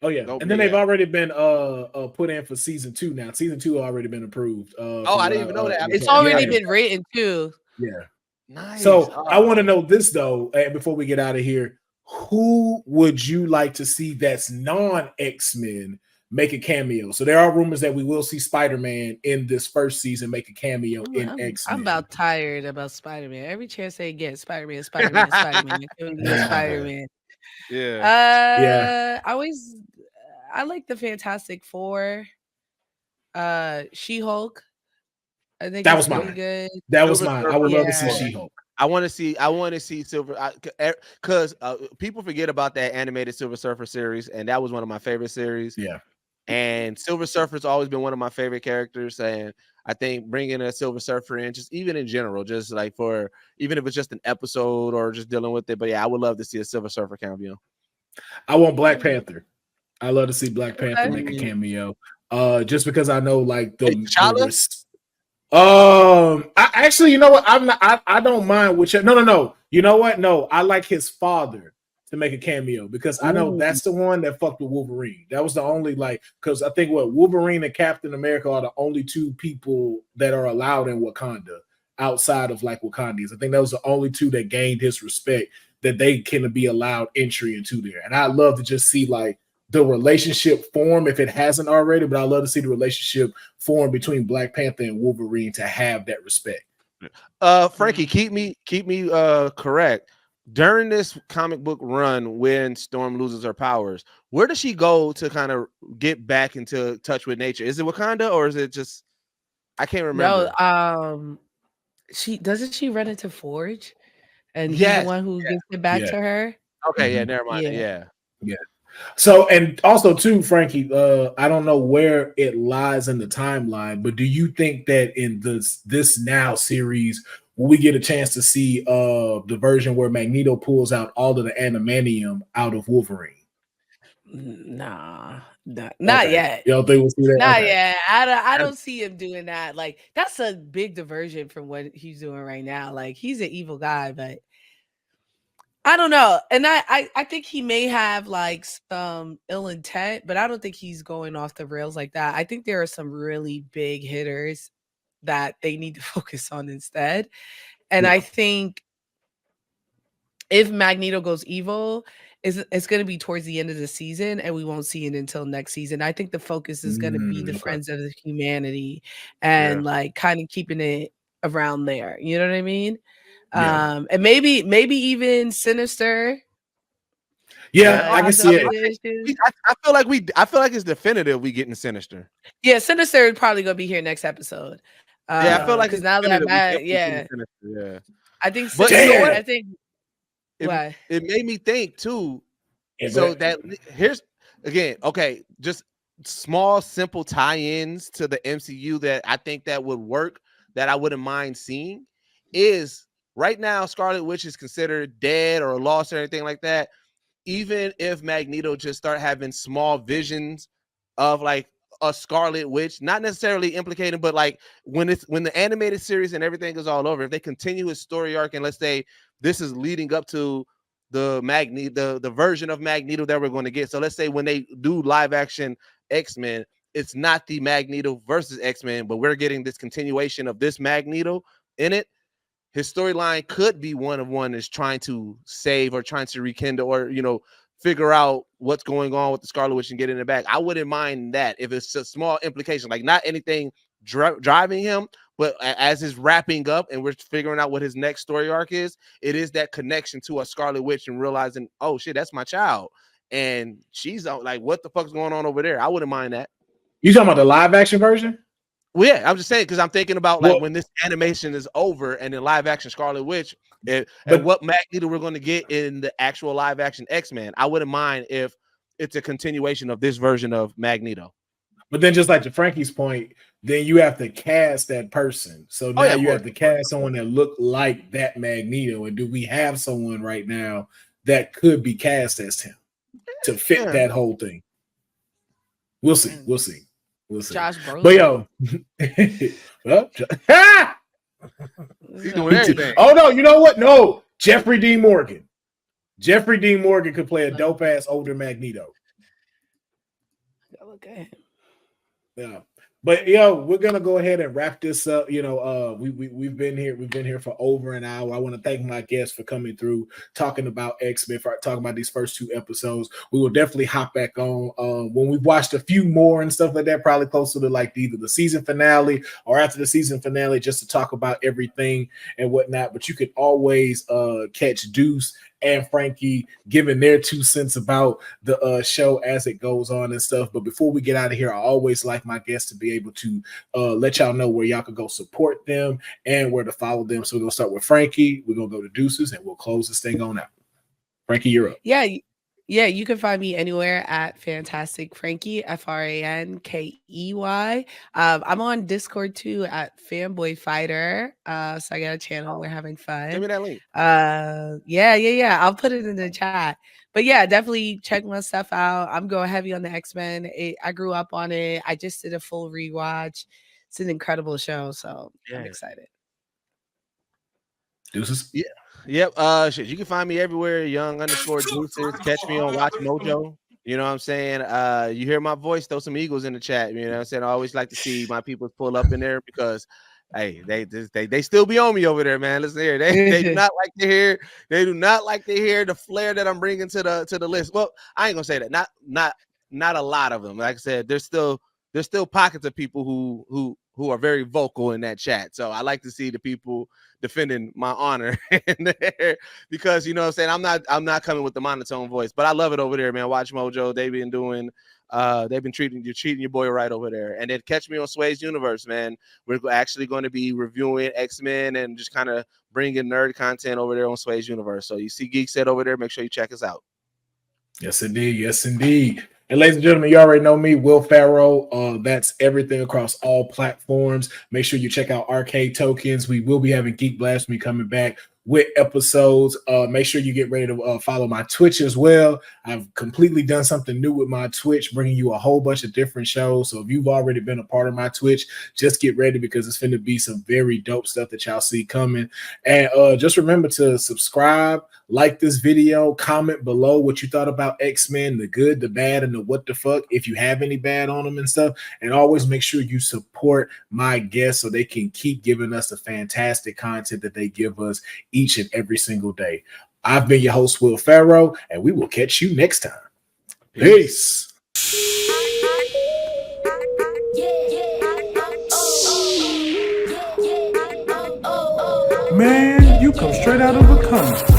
Oh yeah, and then they've already been put in for season 2 now. Season 2 already been approved. I didn't even know that. It's already been written too. Yeah. Nice. So I want to know this though, before we get out of here, who would you like to see that's non-X-Men make a cameo? So there are rumors that we will see Spider-Man in this first season make a cameo in X-Men. I'm about tired about Spider-Man. Every chance they get, Spider-Man. Spider-Man. Yeah. I like the Fantastic Four. She-Hulk. I think that was mine. Good. That was mine. I would love to see She-Hulk. I want to see Silver, because people forget about that animated Silver Surfer series, and that was one of my favorite series. Yeah. And Silver Surfer's always been one of my favorite characters, and I think bringing a Silver Surfer in, just even in general, just like even if it's just an episode or just dealing with it. But yeah, I would love to see a Silver Surfer cameo. I want Black Panther. I love to see Black Panther make a cameo. Just because I know like I actually, you know what? I don't mind which. No. You know what? No, I like his father to make a cameo because I know that's the one that fucked with Wolverine. That was the only because I think Wolverine and Captain America are the only two people that are allowed in Wakanda outside of like Wakandans. I think that was the only two that gained his respect that they can be allowed entry into there. And I'd love to just see like the relationship form if it hasn't already, but I love to see the relationship form between Black Panther and Wolverine to have that respect. Frankie, keep me correct. During this comic book run, when Storm loses her powers, where does she go to kind of get back into touch with nature? Is it Wakanda or is it just I can't remember? No, she run into Forge, and he's the one who gets it back to her. Okay, never mind. Yeah. So, and also too, Frankie, I don't know where it lies in the timeline, but do you think that in this now series, will we get a chance to see the version where Magneto pulls out all of the adamantium out of Wolverine? Nah, not yet. You don't think we'll see that? Not yet. I don't see him doing that. Like that's a big diversion from what he's doing right now. Like he's an evil guy, but I don't know. And I think he may have like some ill intent, but I don't think he's going off the rails like that. I think there are some really big hitters that they need to focus on instead. And I think if Magneto goes evil, it's going to be towards the end of the season and we won't see it until next season. I think the focus is going to be the Friends of Humanity and like kind of keeping it around there. You know what I mean? Yeah. And maybe even Sinister. Yeah, I can see it. I feel like it's definitive we getting Sinister. Yeah, Sinister is probably gonna be here next episode. Yeah, I feel like because now that yeah, I think. But you know what? I think it made me think too. So that here's again, okay, just small, simple tie-ins to the MCU that I think that would work, that I wouldn't mind seeing, is right now Scarlet Witch is considered dead or lost or anything like that. Even if Magneto just start having small visions of like a Scarlet Witch, not necessarily implicating, but like when the animated series and everything is all over, if they continue his story arc and let's say this is leading up to the version of Magneto that we're going to get. So let's say when they do live action X-Men, it's not the Magneto versus X-Men, but we're getting this continuation of this Magneto in it. His storyline could be one is trying to save or trying to rekindle or, you know, figure out what's going on with the Scarlet Witch and get it back. I wouldn't mind that if it's a small implication, like not anything driving him, but as it's wrapping up and we're figuring out what his next story arc is, it is that connection to a Scarlet Witch and realizing, oh shit, that's my child. And she's like, what the fuck's going on over there? I wouldn't mind that. You talking about the live action version? Well, yeah, I'm just saying because I'm thinking about like when this animation is over and then live action Scarlet Witch and what Magneto we're going to get in the actual live action X-Men. I wouldn't mind if it's a continuation of this version of Magneto. But then just like to Frankie's point, then you have to cast that person. So now you have to cast someone that looked like that Magneto. And do we have someone right now that could be cast as him to fit that whole thing? We'll see. We'll see. We'll see. Josh Brolin. But yo, he's doing everything. Oh no, you know what? No, Jeffrey Dean Morgan. Jeffrey Dean Morgan could play a dope ass older Magneto. Look at him. Yeah. But yo, we're gonna go ahead and wrap this up. You know, we've been here for over an hour. I want to thank my guests for coming through, talking about X-Men, talking about these first 2 episodes. We will definitely hop back on when we've watched a few more and stuff like that, probably closer to like either the season finale or after the season finale, just to talk about everything and whatnot. But you can always catch Deuce and Frankey giving their 2 cents about the show as it goes on and stuff. But before we get out of here, I always like my guests to be able to let y'all know where y'all can go support them and where to follow them. So we're going to start with Frankey. We're going to go to Deuces and we'll close this thing on out. Frankey, you're up. Yeah, you can find me anywhere at Fantastic Frankey, FRANKEY. I'm on Discord too at Fanboy Fighter. So I got a channel. We're having fun. Give me that link. Yeah. I'll put it in the chat. But yeah, definitely check my stuff out. I'm going heavy on the X-Men. I grew up on it. I just did a full rewatch. It's an incredible show. So I'm excited. Deuces? Yeah. Yep. Shit. You can find me everywhere. Young_Deuces. Catch me on Watch Mojo. You know what I'm saying? You hear my voice, throw some Eagles in the chat. You know what I'm saying? I always like to see my people pull up in there because hey, they still be on me over there, man. Listen here. They do not like to hear. They do not like to hear the flair that I'm bringing to the list. Well, I ain't gonna say that. Not a lot of them. Like I said, there's still pockets of people who are very vocal in that chat. So I like to see the people defending my honor in there because you know what I'm saying, I'm not coming with the monotone voice, but I love it over there, man. Watch Mojo. They've been treating your boy right over there. And then catch me on Sway's Universe, man. We're actually going to be reviewing X-Men and just kind of bringing nerd content over there on Sway's Universe. So you see Geek Set over there, make sure you check us out. Yes, indeed. Yes, indeed. And ladies and gentlemen, you already know me, Will Pharaoh. That's everything across all platforms. Make sure you check out Arcade Tokens. We will be having Geek Blasphemy coming back with episodes. Make sure you get ready to follow my Twitch as well. I've completely done something new with my Twitch, bringing you a whole bunch of different shows. So if you've already been a part of my Twitch, just get ready because it's going to be some very dope stuff that y'all see coming. And just remember to subscribe, like this video, comment below what you thought about X-Men, the good, the bad, and the what the fuck, if you have any bad on them and stuff. And always make sure you support my guests so they can keep giving us the fantastic content that they give us each and every single day. I've been your host, Will Pharaoh, and we will catch you next time. Peace. Man, you come straight out of a comic.